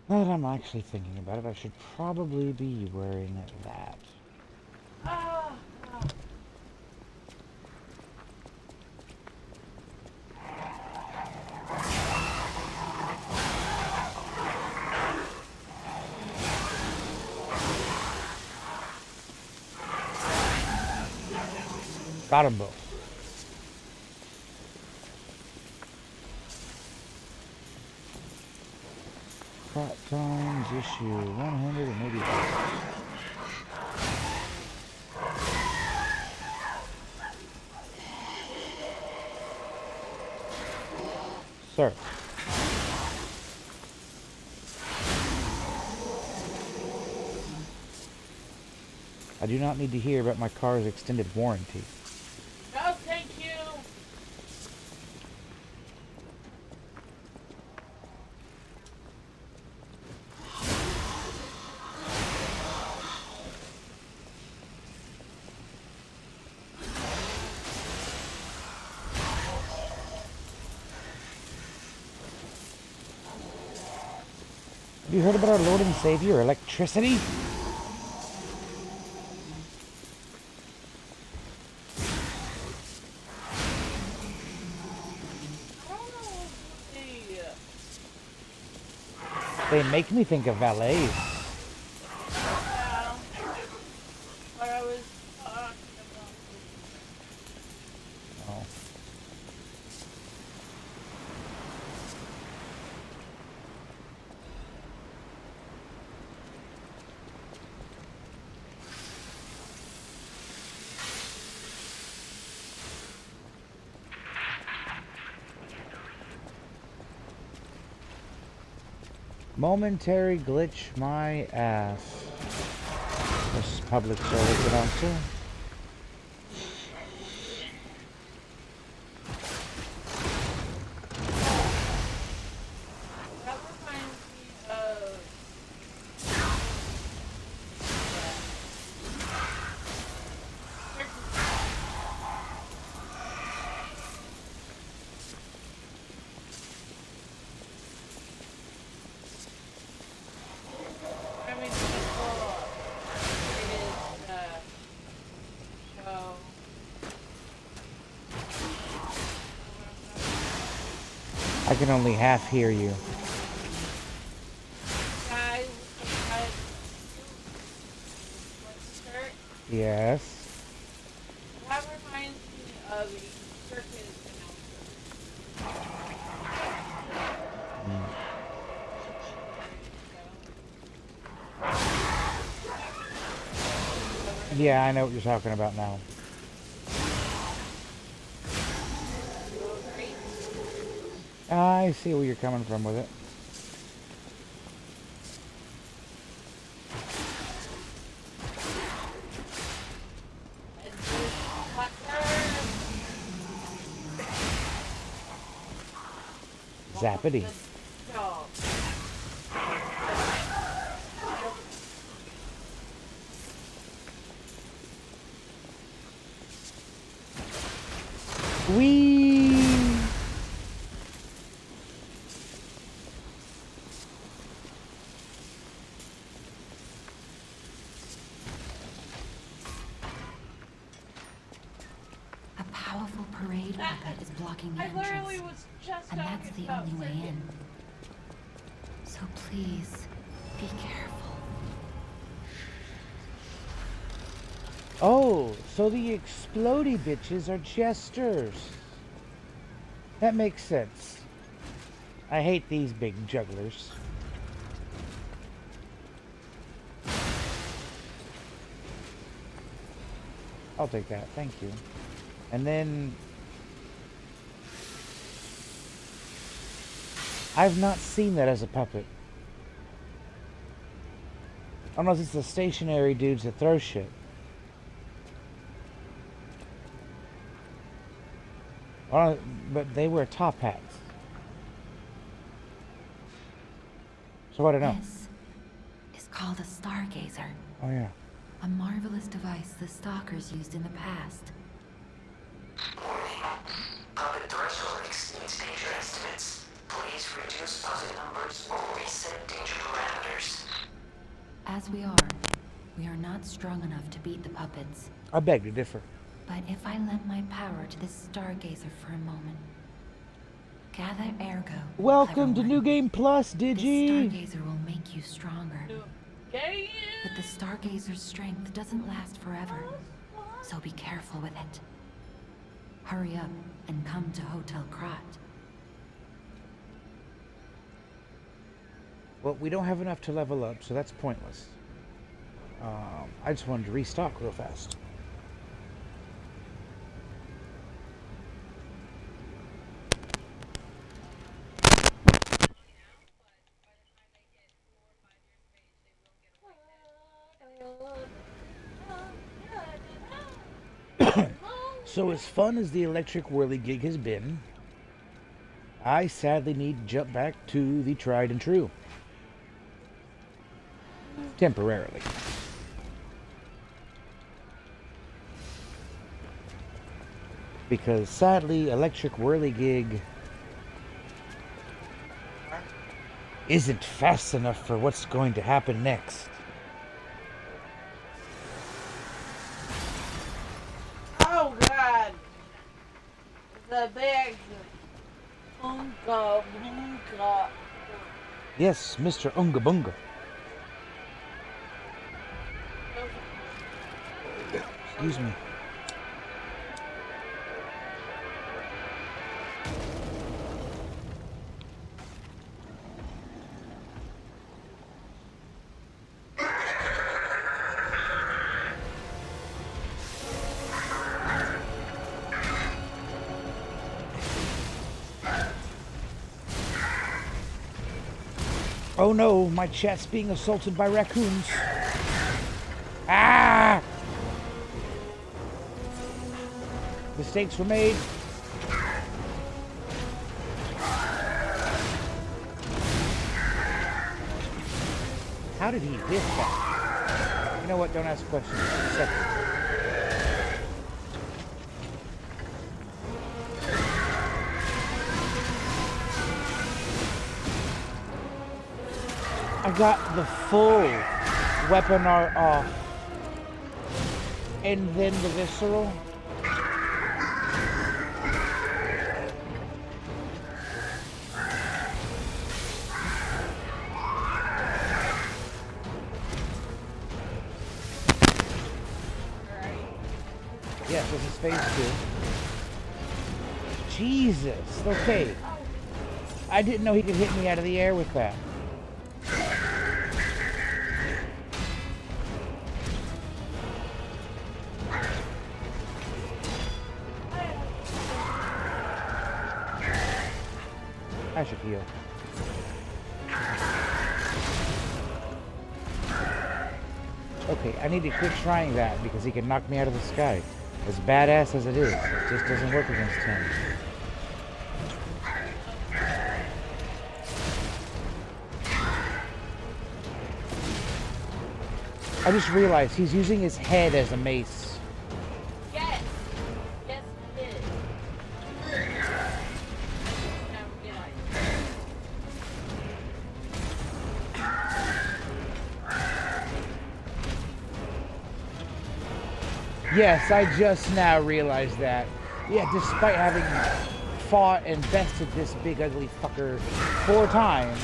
Now that I'm actually thinking about it, I should probably be wearing that. ah, ah. Got 'em both. Crop times issue 185. Sir. I do not need to hear about my car's extended warranty. No, thank you. Have you heard about our Lord and Savior, electricity? They make me think of valets. Yeah. But I was talking about. Oh. Momentary glitch my ass. This public service announcer. That reminds me of. I mean, before it is show. I can only half hear you. Guys, shirt. Yes. That reminds me of a circus announcer. Yeah, I know what you're talking about now. I see where you're coming from with it. Zappity. Whee! A powerful parade puppet is blocking the I literally entrance. was just And talking that's the about only way Sergio. in. So please, be careful. Oh, so the explodey bitches are jesters. That makes sense. I hate these big jugglers. I'll take that, thank you. And then... I've not seen that as a puppet. Unless it's the stationary dudes that throw shit. Well, but they wear top hats. So I don't know. This is called a stargazer. Oh yeah. A marvelous device the stalkers used in the past. Warning. Puppet threshold exceeds danger estimates. Please reduce puppet numbers or reset danger parameters. As we are not strong enough to beat the puppets. I beg to differ. But if I lend my power to this stargazer for a moment, gather ergo. Welcome to clever New one. Game Plus, This Digi! stargazer will make you stronger. Okay. But the stargazer's strength doesn't last forever, so be careful with it. Hurry up and come to Hotel Krat. Well, we don't have enough to level up, so that's pointless. I just wanted to restock real fast. So as fun as the electric whirligig has been, I sadly need to jump back to the tried and true. Temporarily. Because sadly, electric whirligig isn't fast enough for what's going to happen next. Oh God. The big Unga Bunga. Yes, Mr. Unga Bunga. Excuse me. Oh no, my chat's being assaulted by raccoons. Ah! Mistakes were made. How did he whiff that? You know what? Don't ask questions. Accept it. I got the full weapon art off. And then the visceral. Yes, this is phase 2. Jesus, okay. I didn't know he could hit me out of the air with that. I should heal. Okay, I need to quit trying that because he can knock me out of the sky. As badass as it is, it just doesn't work against him. I just realized he's using his head as a mace. Yes! Yes, it is. Now realize. Yes, I just now realized that. Yeah, despite having fought and bested this big ugly fucker 4 times.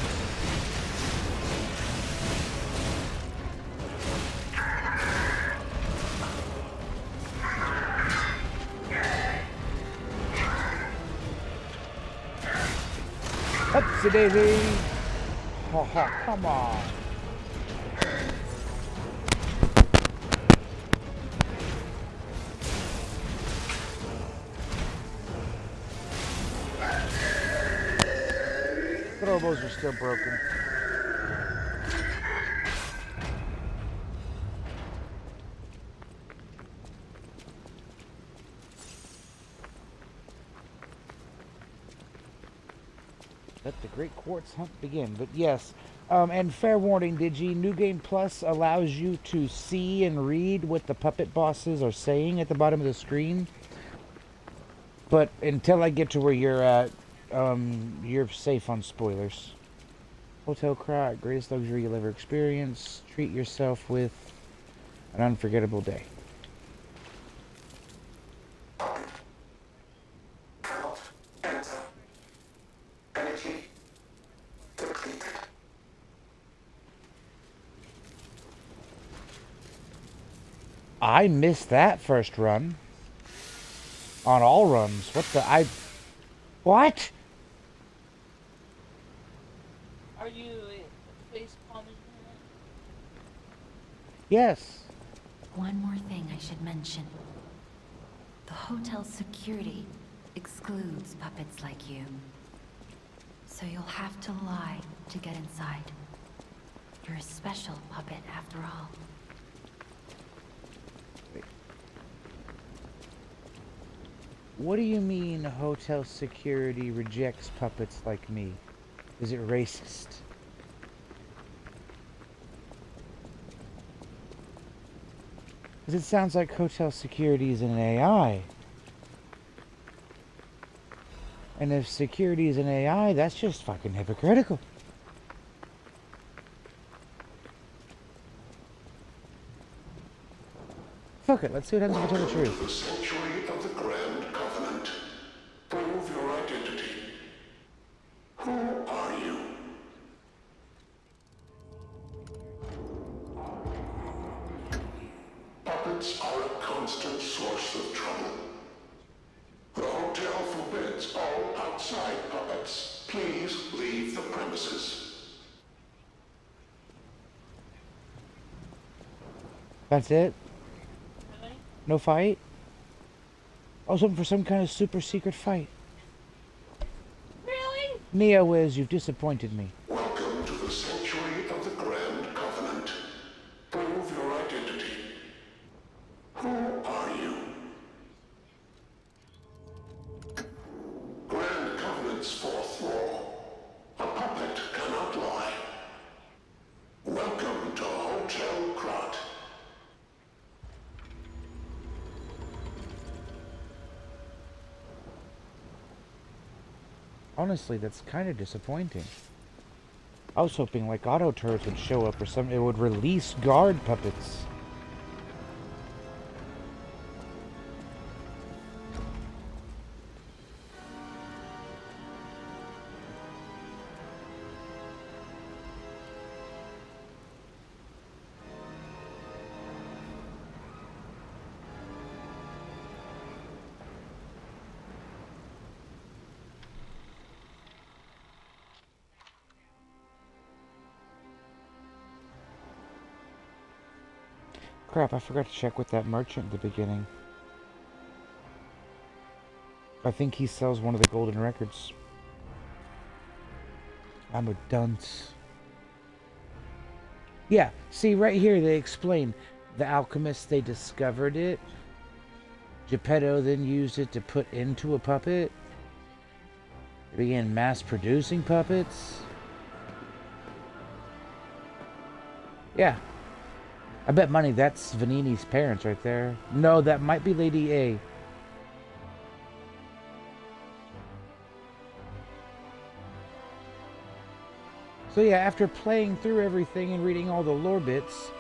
Upsie daisy! Ha ha, come on. Throwbows are still broken. Let the Great Quartz hunt begin. But yes, and fair warning, Digi, New Game Plus allows you to see and read what the puppet bosses are saying at the bottom of the screen. But until I get to where you're at, you're safe on spoilers. Hotel Krat, greatest luxury you'll ever experience. Treat yourself with an unforgettable day. Health, enter. Energy, depleted. I missed that first run. On all runs. What the? What? Are you face palming? Yes. One more thing I should mention. The hotel's security excludes puppets like you. So you'll have to lie to get inside. You're a special puppet after all. What do you mean hotel security rejects puppets like me? Is it racist? Because it sounds like hotel security is an AI. And if security is an AI, that's just fucking hypocritical. Fuck it, let's see what happens if I tell the truth. The sanctuary of the Grand Covenant. Prove your identity. Who are you? Puppets are a constant source of trouble. The hotel forbids all outside puppets. Please leave the premises. That's it? Really? No fight? Oh, something for some kind of super secret fight. Really? Neo-Wiz, you've disappointed me. Welcome to the sanctuary of the Grand Covenant. Prove your identity. Who are you? Grand Covenant's fourth law. A puppet cannot lie. Welcome to Hotel Krat. Honestly, that's kind of disappointing. I was hoping like auto turrets would show up or something. It would release guard puppets. Crap, I forgot to check with that merchant at the beginning. I think he sells one of the golden records. I'm a dunce. Yeah, see right here they explain the alchemists, they discovered it. Geppetto then used it to put into a puppet. They began mass producing puppets. Yeah. I bet money that's Vanini's parents right there. No, that might be Lady A. So yeah, after playing through everything and reading all the lore bits,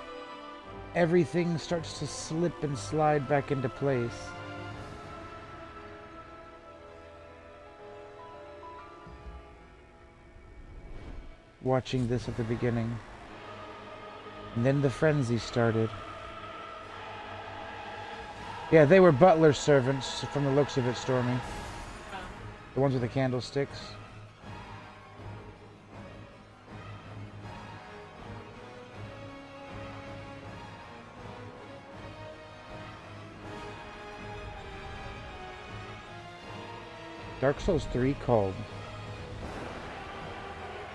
everything starts to slip and slide back into place. Watching this at the beginning. And then the frenzy started. Yeah, they were butler servants from the looks of it, Stormy. The ones with the candlesticks. Dark Souls 3 called.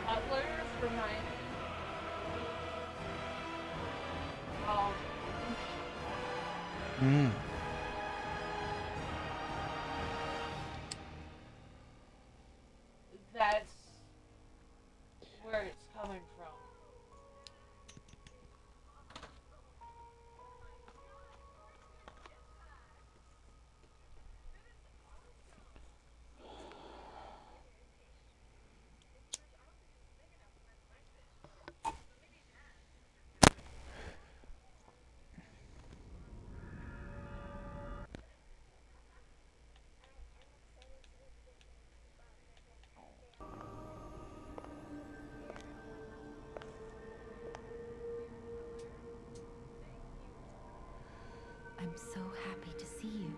Butlers remind me of that's where it's coming from. I'm so happy to see you.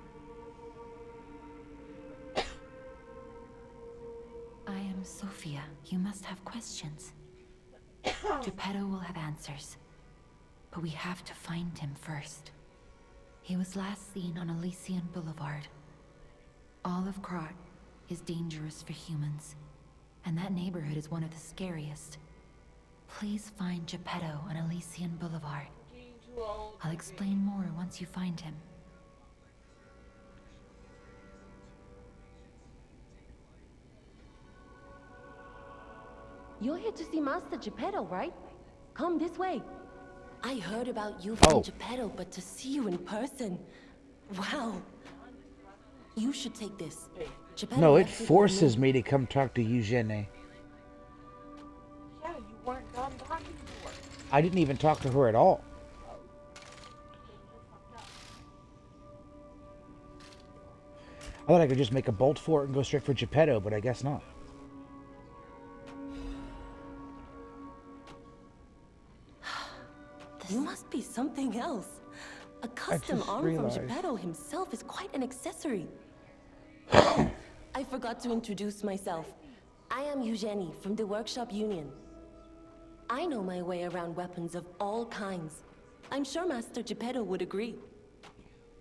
I am Sophia. You must have questions. Geppetto will have answers. But we have to find him first. He was last seen on Elysian Boulevard. All of Krat is dangerous for humans, and that neighborhood is one of the scariest. Please find Geppetto on Elysian Boulevard. I'll explain more once you find him. You're here to see Master Geppetto, right? Come this way. I heard about you from Geppetto, but to see you in person... Wow. You should take this. Geppetto No, it left with forces me. me to come talk to Eugenie. Yeah, you weren't done talking to her. I didn't even talk to her at all. I thought I could just make a bolt for it and go straight for Geppetto, but I guess not. You must be something else. A custom just arm realized. from Geppetto himself is quite an accessory. Oh, I forgot to introduce myself. I am Eugenie from the Workshop Union. I know my way around weapons of all kinds. I'm sure Master Geppetto would agree.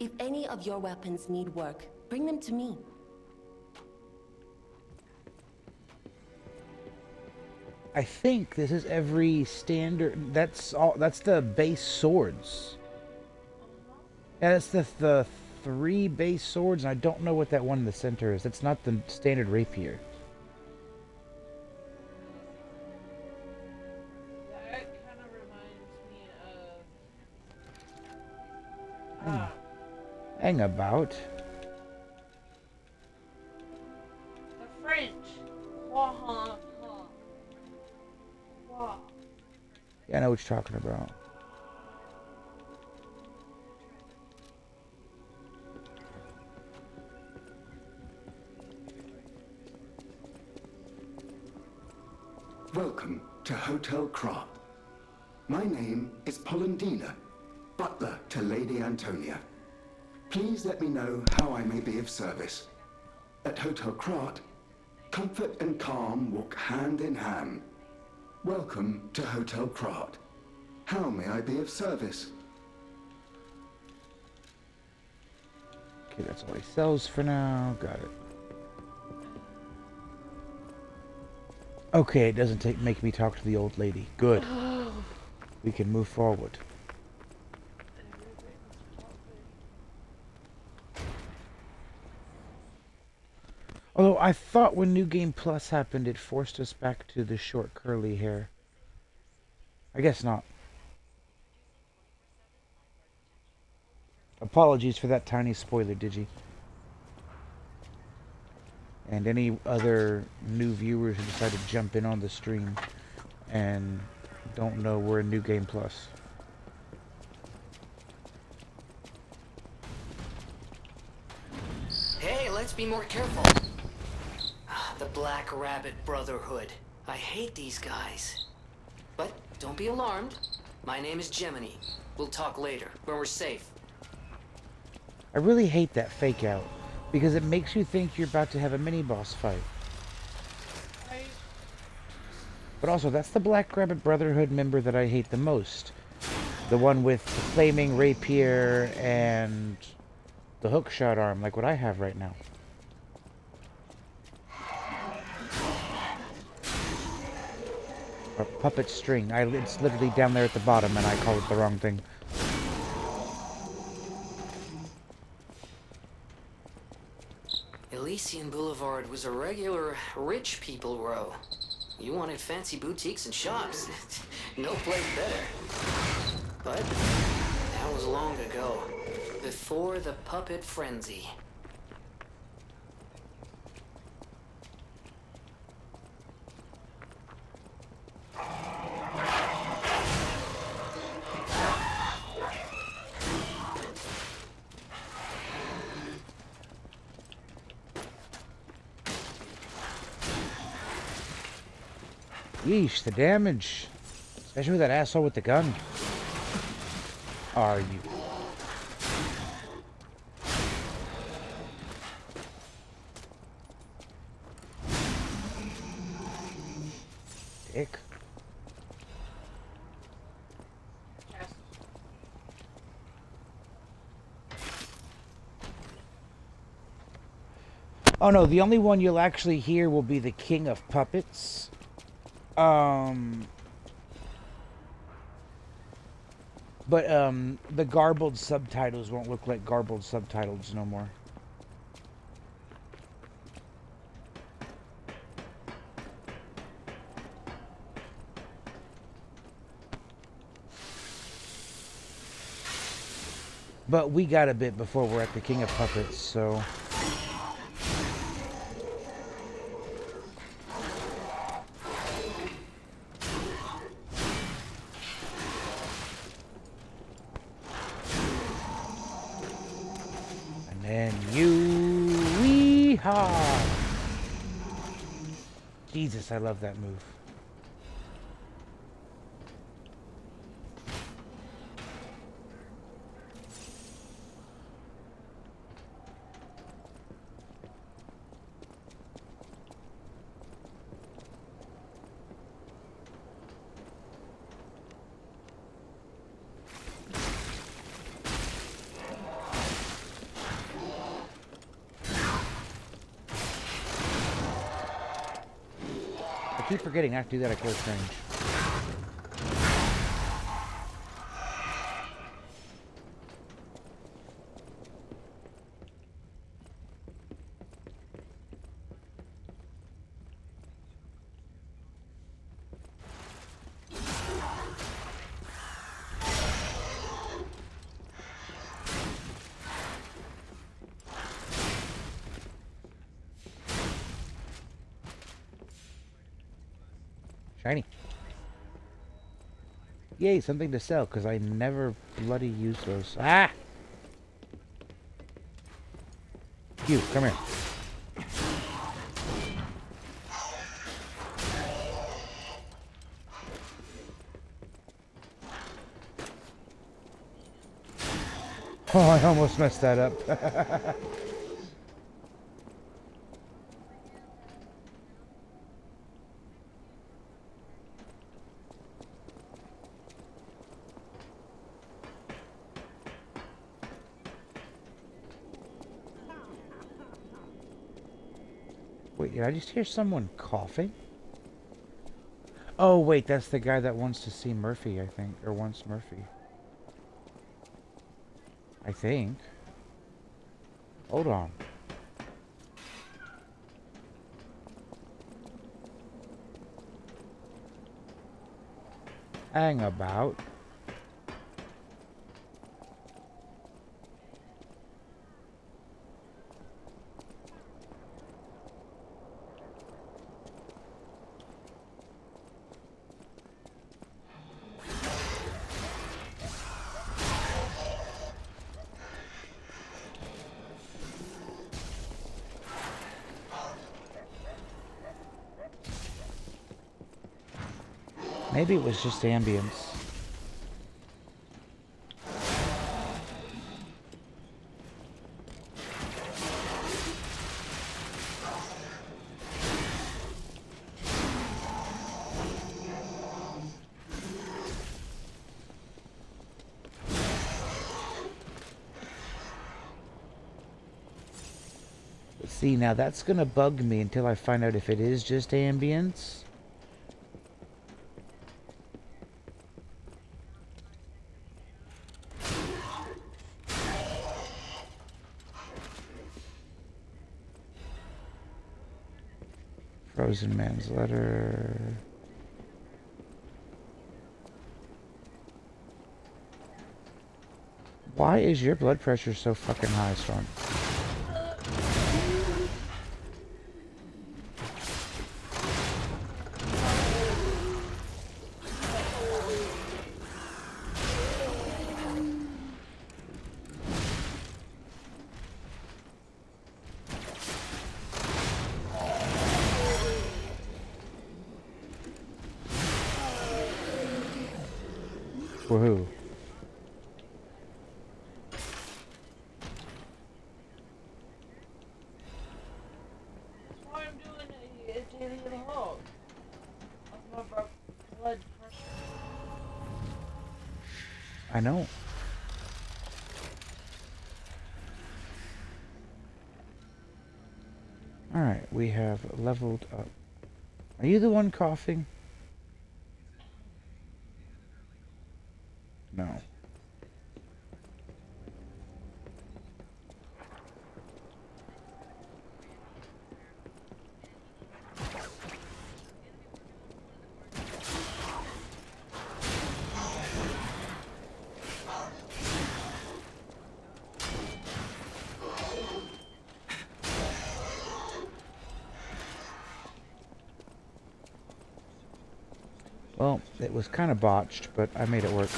If any of your weapons need work, bring them to me. I think this is every standard. That's all. That's the base swords. Yeah, that's the 3 base swords, and I don't know what that one in the center is. That's not the standard rapier. That kind of reminds me of Hang about. the French. Wah-ha-ha. Wah. Yeah, I know what you're talking about. Welcome to Hotel Krat. My name is Polendina, butler to Lady Antonia. Please let me know how I may be of service. At Hotel Krat, comfort and calm walk hand in hand. Welcome to Hotel Krat. How may I be of service? Okay, that's all he sells for now. Got it. Okay, it doesn't make me talk to the old lady. Good. We can move forward. Although I thought when New Game Plus happened, it forced us back to the short curly hair. I guess not. Apologies for that tiny spoiler, Digi. And any other new viewers who decide to jump in on the stream and don't know we're in New Game Plus. Hey, let's be more careful. The Black Rabbit Brotherhood. I hate these guys. But don't be alarmed. My name is Gemini. We'll talk later, when we're safe. I really hate that fake out, because it makes you think you're about to have a mini-boss fight. But also, that's the Black Rabbit Brotherhood member that I hate the most. The one with the flaming rapier and the hookshot arm, like what I have right now. Or puppet string. It's literally down there at the bottom, and I call it the wrong thing. Elysian Boulevard was a regular rich people row. You wanted fancy boutiques and shops. No place better. But that was long ago. Before the puppet frenzy. Yeesh, the damage. Especially with that asshole with the gun. Are you? Dick. Oh no, the only one you'll actually hear will be the King of Puppets. But the garbled subtitles won't look like garbled subtitles no more. But we got a bit before we're at the King of Puppets, so... And you... Wee-haw! Jesus, I love that move. I keep forgetting I have to do that at close range. Shiny. Yay, something to sell, because I never bloody use those. Ah! You, come here. Oh, I almost messed that up. Wait, did I just hear someone coughing? Oh, wait, that's the guy that wants to see Murphy, I think. Or wants Murphy. I think. Hold on. Hang about. Maybe it was just ambience. See, now that's gonna bug me until I find out if it is just ambience. Frozen Man's Letter. Why is your blood pressure so fucking high, Storm? Woohoo. That's why I'm doing a daily log. Of my blood pressure. I know. Alright, we have leveled up. Are you the one coughing? No. Well, it was kind of botched, but I made it work.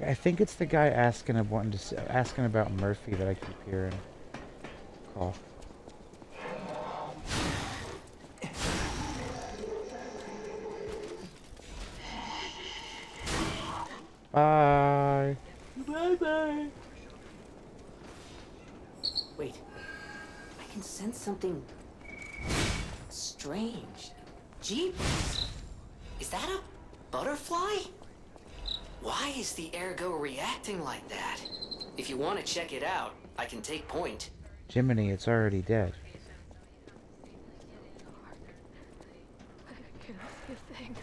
I think it's the guy asking about Murphy that I keep hearing cough. Bye. Bye-bye. Wait. I can sense something strange. Jeepers! Is that a butterfly? Why is the ergo reacting like that? If you want to check it out, I can take point. Jiminy, it's already dead. I can't see a thing.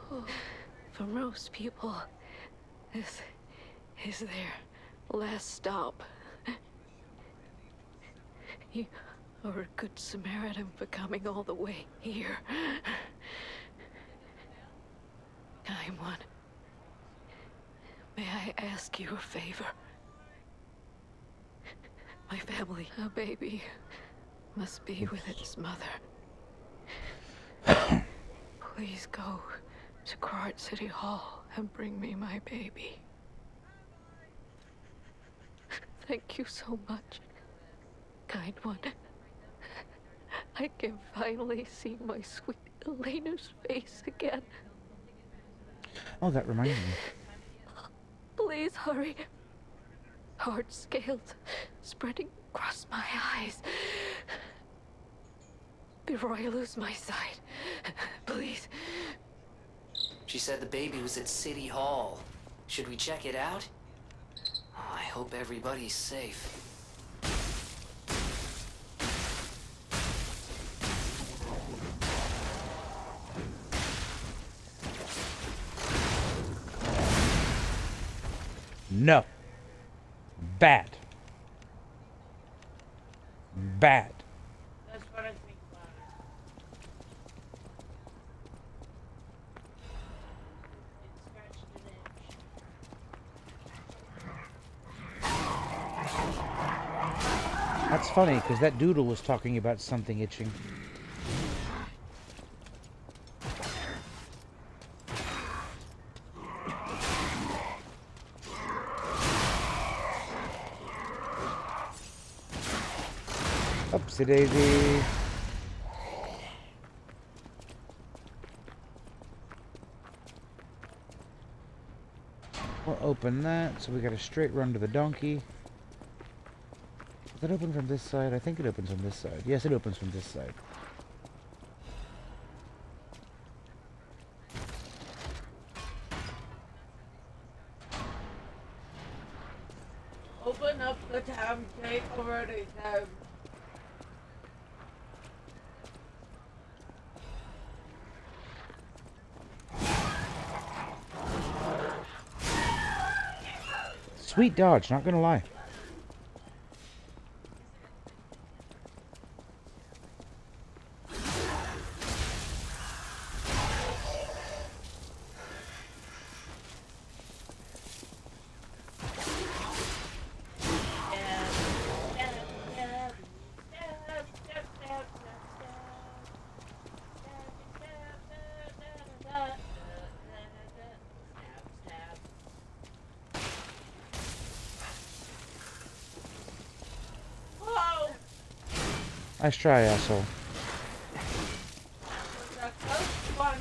Oh, for most people, this is their last stop. You are a good Samaritan for coming all the way here. Kind one, may I ask you a favor? My family, a baby, must be with its mother. Please go to Krat City Hall and bring me my baby. Thank you so much, kind one. I can finally see my sweet Elena's face again. Oh, that reminds me. Please hurry. Hard scales spreading across my eyes. Before I lose my sight. Please. She said the baby was at City Hall. Should we check it out? Oh, I hope everybody's safe. No. Bad. Bad. That's what I think about it. It scratched an itch. That's funny, because that doodle was talking about something itching. Oopsie daisy. We'll open that, so we got a straight run to the donkey. Does it open from this side? I think it opens from this side. Yes, it opens from this side. Open up the tab, take over the tab. Sweet dodge, not gonna lie. Nice try, asshole. The close one.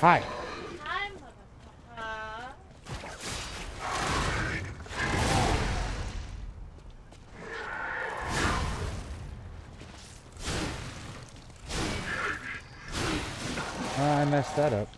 Hi. Hi, motherfucker. I messed that up.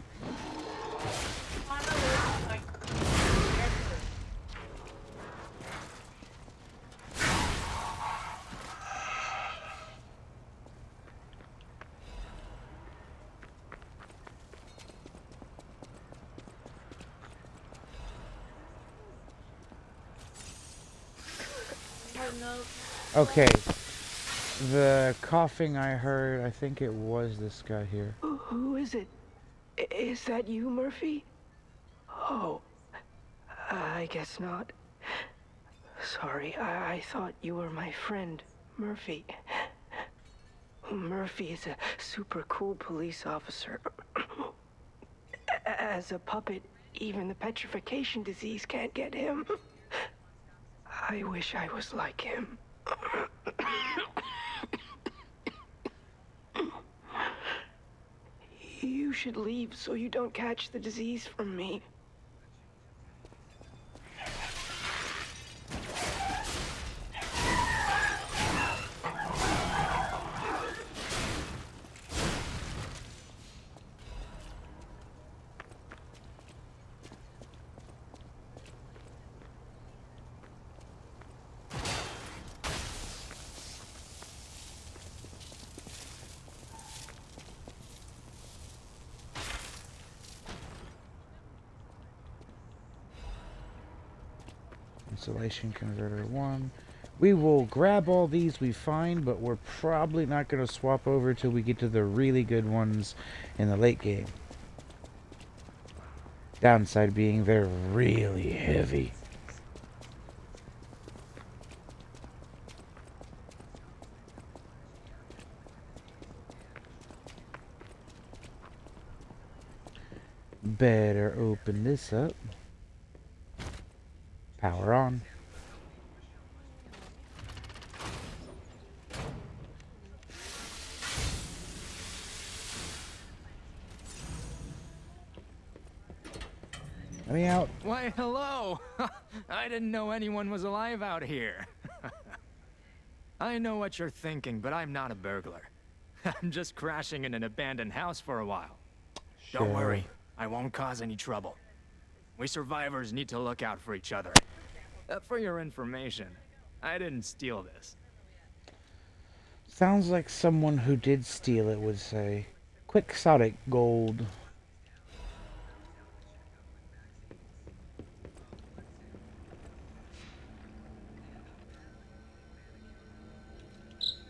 Okay. The coughing I heard, I think it was this guy here. Who is it? Is that you, Murphy? Oh, I guess not. Sorry, I thought you were my friend, Murphy. Murphy is a super cool police officer. As a puppet, even the petrification disease can't get him. I wish I was like him. You should leave so you don't catch the disease from me. Insulation converter 1. We will grab all these we find, but we're probably not going to swap over till we get to the really good ones in the late game. Downside being they're really heavy. Better open this up. Power on. Let me out. Why, hello! I didn't know anyone was alive out here. I know what you're thinking, but I'm not a burglar. I'm just crashing in an abandoned house for a while. Don't worry, I won't cause any trouble. We survivors need to look out for each other. For your information, I didn't steal this. Sounds like someone who did steal it would say. Quixotic gold.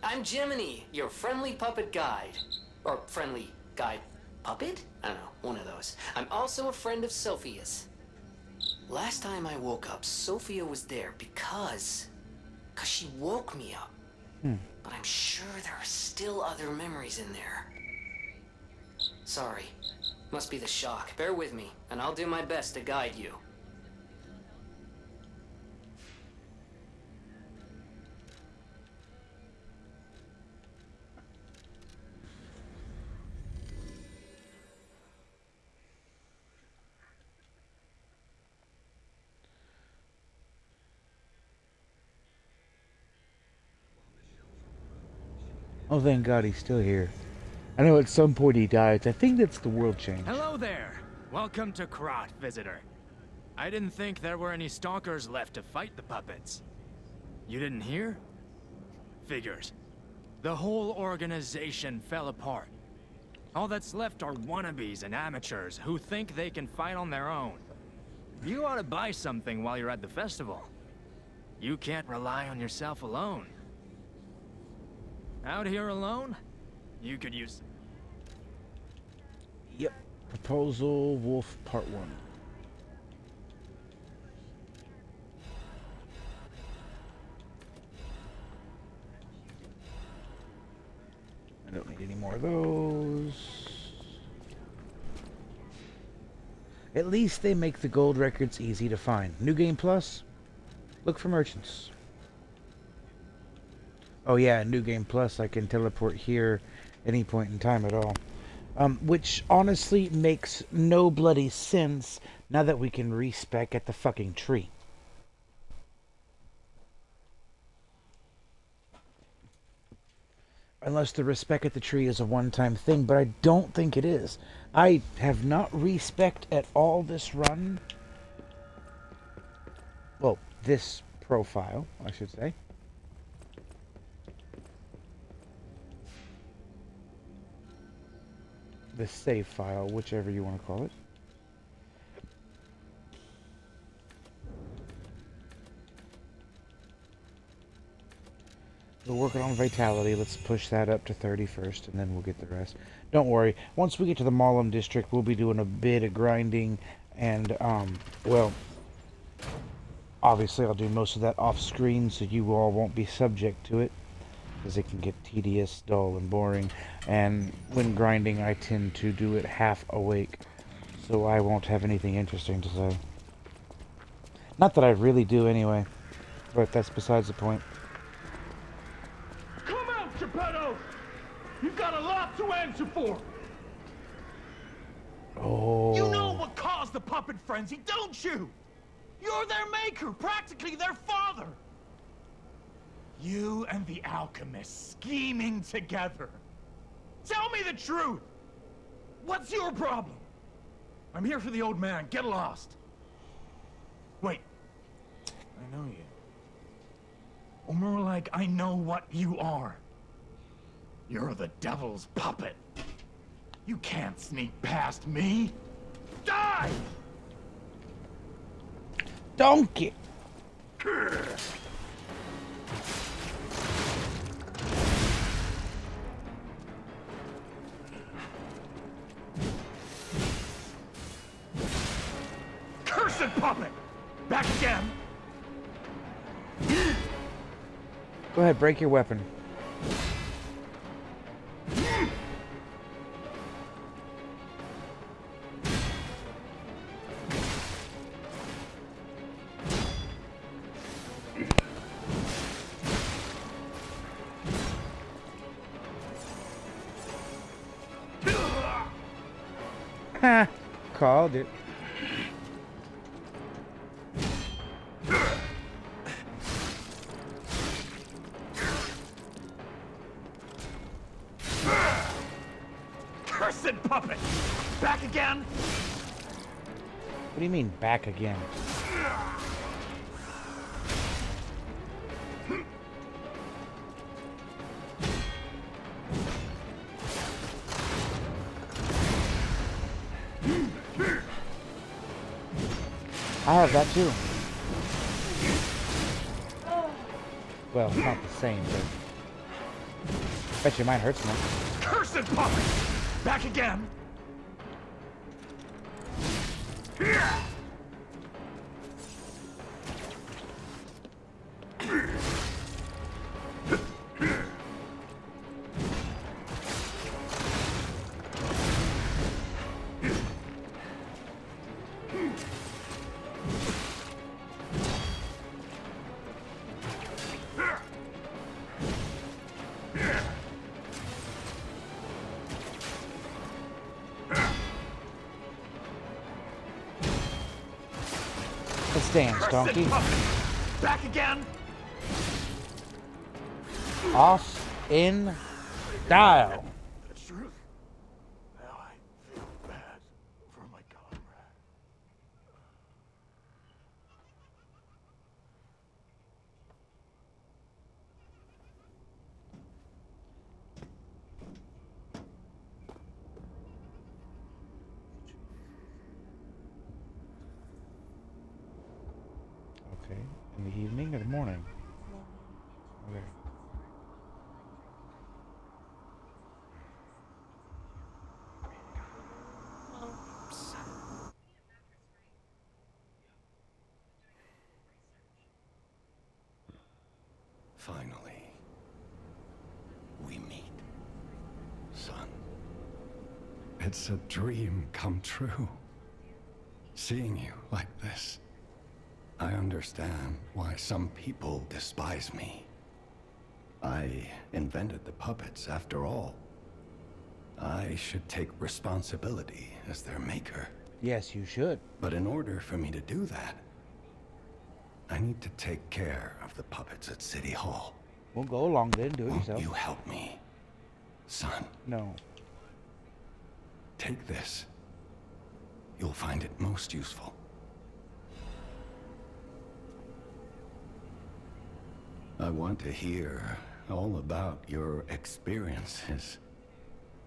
I'm Jiminy, your friendly puppet guide. Or friendly guide puppet? I don't know, one of those. I'm also a friend of Sophia's. Last time I woke up, Sophia was there because she woke me up. But I'm sure there are still other memories in there. Sorry. Must be the shock. Bear with me, and I'll do my best to guide you. Oh, thank God he's still here. I know at some point he dies. I think that's the world change. Hello there! Welcome to Krat, visitor. I didn't think there were any stalkers left to fight the puppets. You didn't hear? Figures. The whole organization fell apart. All that's left are wannabes and amateurs who think they can fight on their own. You ought to buy something while you're at the festival. You can't rely on yourself alone. Out here alone? You could use... Yep. Proposal Wolf Part 1. I don't need any more of those. At least they make the gold records easy to find. New Game Plus? Look for merchants. Oh yeah, New Game Plus, I can teleport here any point in time at all. Which honestly makes no bloody sense now that we can respec at the fucking tree. Unless the respec at the tree is a one-time thing, but I don't think it is. I have not respec'd at all this run. Well, this profile, I should say. The save file, whichever you want to call it. We're working on Vitality. Let's push that up to 30 first, and then we'll get the rest. Don't worry. Once we get to the Malum district, we'll be doing a bit of grinding, and, well, obviously I'll do most of that off-screen, so you all won't be subject to it, because it can get tedious, dull, and boring. And when grinding, I tend to do it half awake, so I won't have anything interesting to say. Not that I really do anyway, but that's besides the point. Come out, Geppetto! You've got a lot to answer for! Oh. You know what caused the puppet frenzy, don't you? You're their maker, practically their father! You and the alchemist scheming together. Tell me the truth! What's your problem? I'm here for the old man. Get lost. Wait. I know you. Or more like, I know what you are. You're the devil's puppet. You can't sneak past me. Die! Donkey! Cursed puppet! Back again! Go ahead, break your weapon. Ha! Called it. Cursed puppet! Back again? What do you mean, back again? I have that too. Well, it's not the same, but bet you mine hurts more. Cursed puppet! Back again? Let's dance, donkey. Back again? Off in style. The truth. Now I feel bad for my comrade. Okay. In the evening or the morning? Okay. Finally, we meet, son. It's a dream come true. Seeing you like this. I understand why some people despise me. I invented the puppets after all. I should take responsibility as their maker. Yes, you should. But in order for me to do that, I need to take care of the puppets at City Hall. We'll go along then, do it Won't yourself. you help me, son? No. Take this. You'll find it most useful. I want to hear all about your experiences,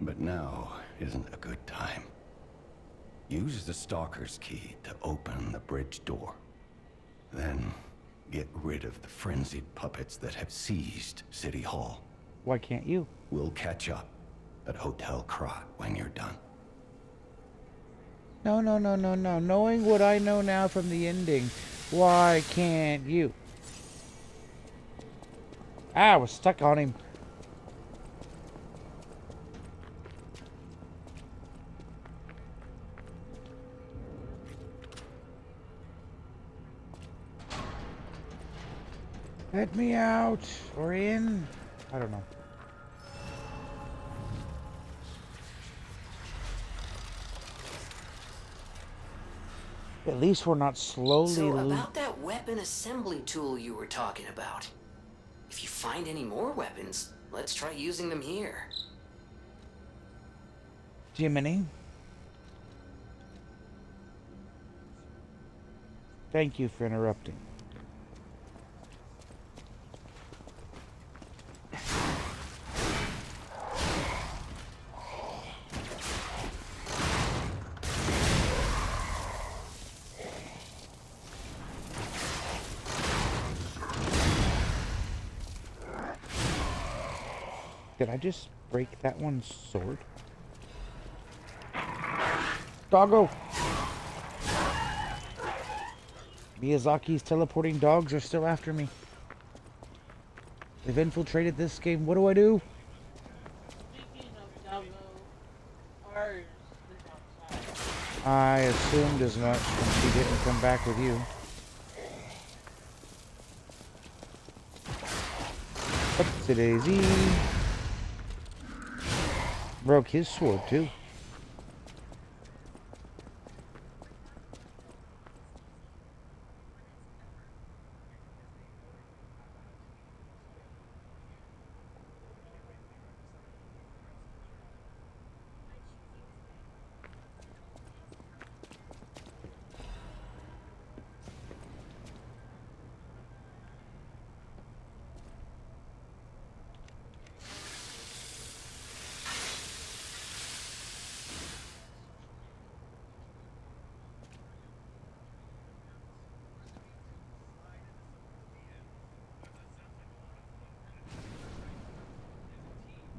but now isn't a good time. Use the Stalker's key to open the bridge door. Then get rid of the frenzied puppets that have seized City Hall. Why can't you? We'll catch up at Hotel Krat when you're done. No, no, no, no, no. Knowing what I know now from the ending, why can't you? Ah, I was stuck on him. Let me out or in. I don't know. At least we're not slowly. So about that weapon assembly tool you were talking about. If you find any more weapons, let's try using them here. Jiminy. Thank you for interrupting. Did I just break that one's sword? Doggo! Miyazaki's teleporting dogs are still after me. They've infiltrated this game. What do I do? Speaking of Doggo, ours is outside. I assumed as much when she didn't come back with you. Upsy daisy. Broke his sword too.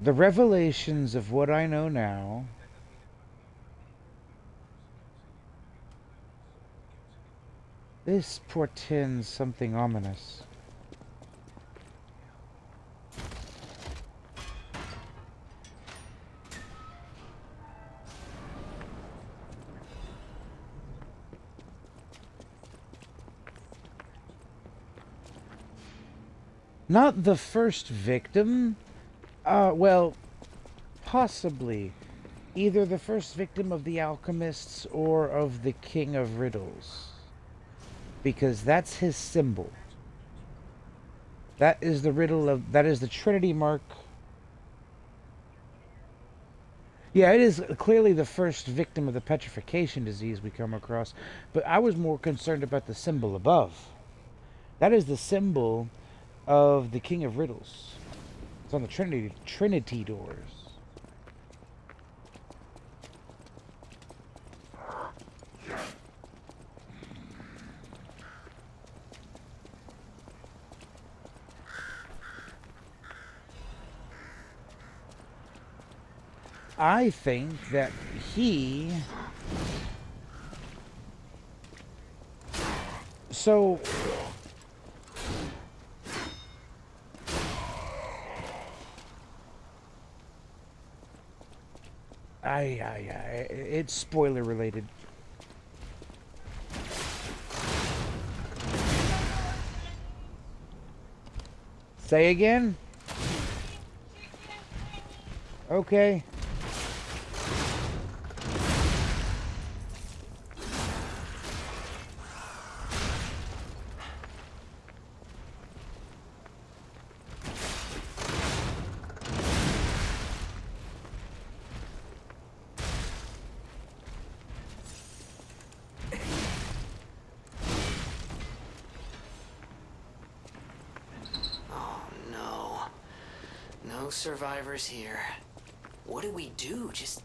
The revelations of what I know now this portends something ominous. Not the first victim. Well, possibly. Either the first victim of the alchemists or of the King of Riddles. Because that's his symbol. That is the riddle of... That is the Trinity mark. Yeah, it is clearly the first victim of the petrification disease we come across. But I was more concerned about the symbol above. That is the symbol of the King of Riddles. It's on the Trinity doors. I think that he... So... It's spoiler related. Say again? Okay. Survivors here. What do we do? Just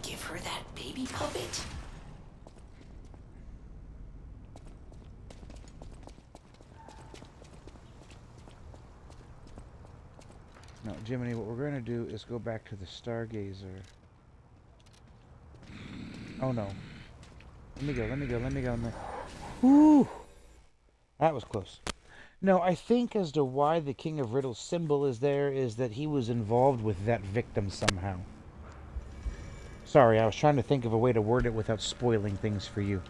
give her that baby puppet? No, Jiminy, what we're going to do is go back to the Stargazer. Oh no. Let me go. Woo! That was close. No, I think as to why the King of Riddles symbol is there is that he was involved with that victim somehow. Sorry, I was trying to think of a way to word it without spoiling things for you.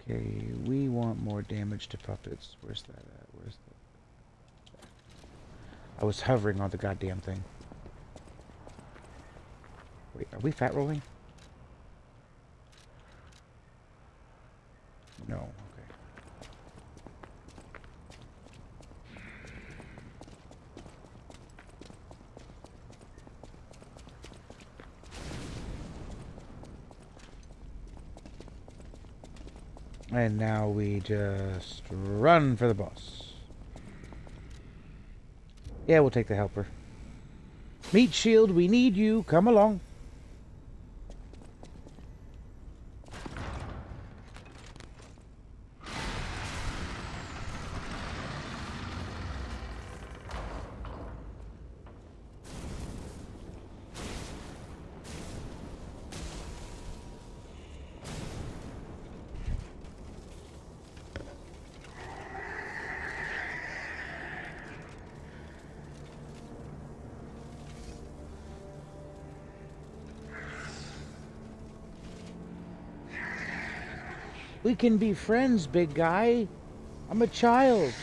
Okay, we want more damage to puppets. Where's that at? Where's that? I was hovering on the goddamn thing. Wait, are we fat rolling? No, okay. And now we just run for the boss. Yeah, we'll take the helper. Meat Shield, we need you. Come along. We can be friends, big guy. I'm a child.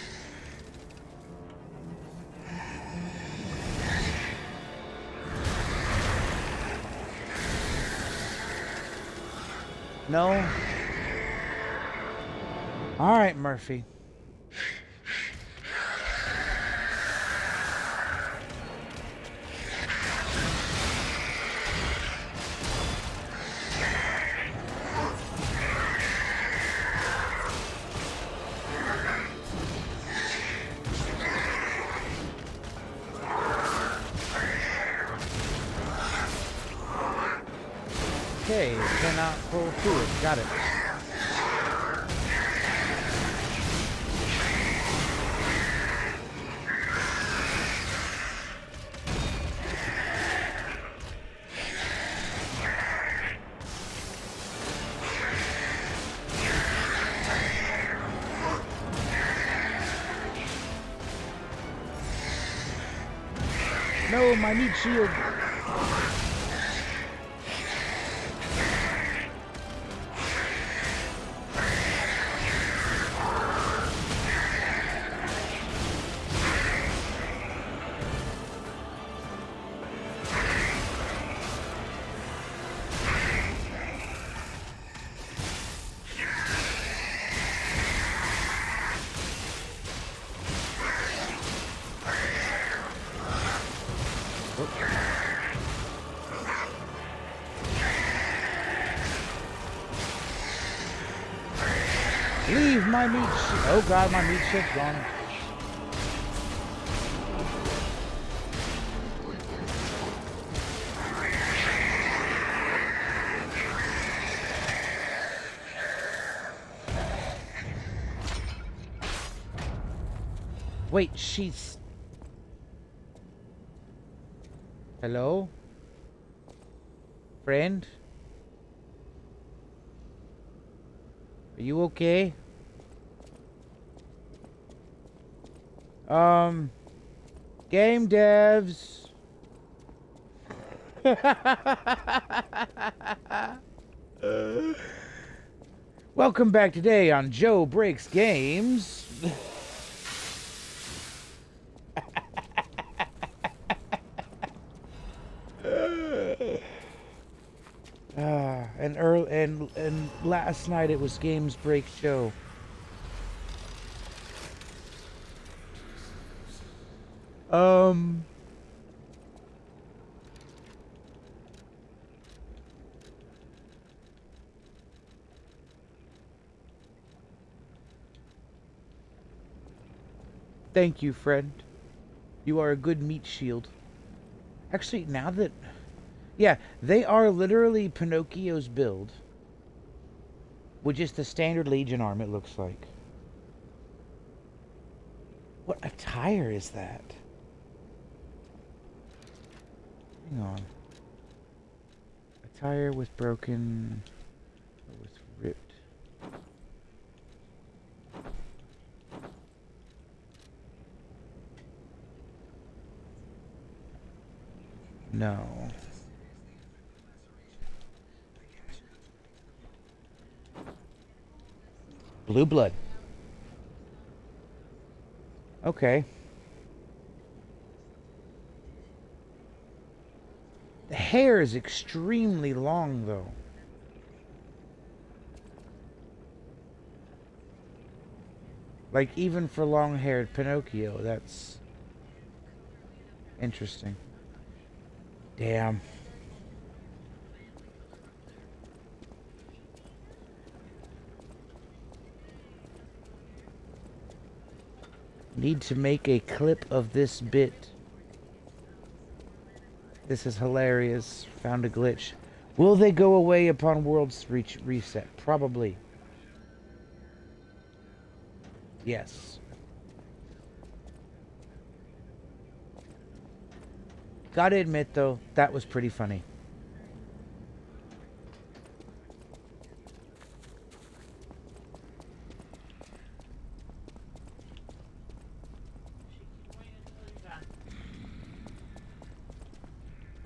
No? All right, Murphy. Okay, cannot pull through it. Got it. No, my meat shield. Leave my meat shield. Oh god, my meat shield's gone. Wait, she's... Hello? Friend? Are you okay? Game devs. Welcome back today on Joe Breaks Games. And last night it was Games Break Joe. Thank you, friend. You are a good meat shield. Actually, now that... Yeah, they are literally Pinocchio's build. With just the standard Legion arm, it looks like. What attire is that? Hang on. Attire with broken... or with ripped. No. Blue blood. Okay. The hair is extremely long, though. Like, even for long-haired Pinocchio, that's interesting. Damn. Need to make a clip of this bit. This is hilarious. Found a glitch. Will they go away upon world's reset? Probably. Yes. Gotta admit, though, that was pretty funny.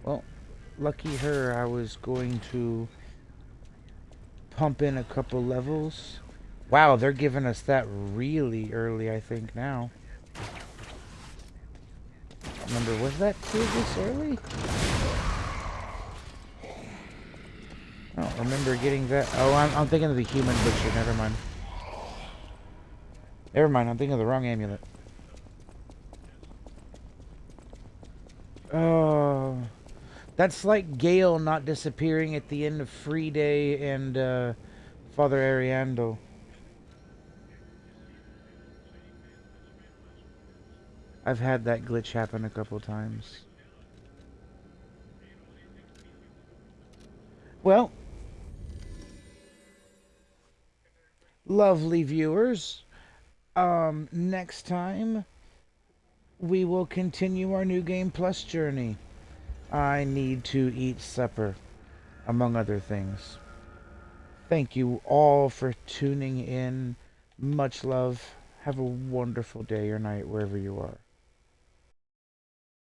Well, lucky her, I was going to pump in a couple levels. Wow, they're giving us that really early, I think, now. Remember, was that too this early? I don't remember getting that. Oh, I'm thinking of the human butcher. Never mind. Never mind, I'm thinking of the wrong amulet. Oh, that's like Gale not disappearing at the end of Free Day and Father Ariando. I've had that glitch happen a couple times. Well, Lovely viewers. Next time, we will continue our New Game Plus journey. I need to eat supper, among other things. Thank you all for tuning in. Much love. Have a wonderful day or night wherever you are.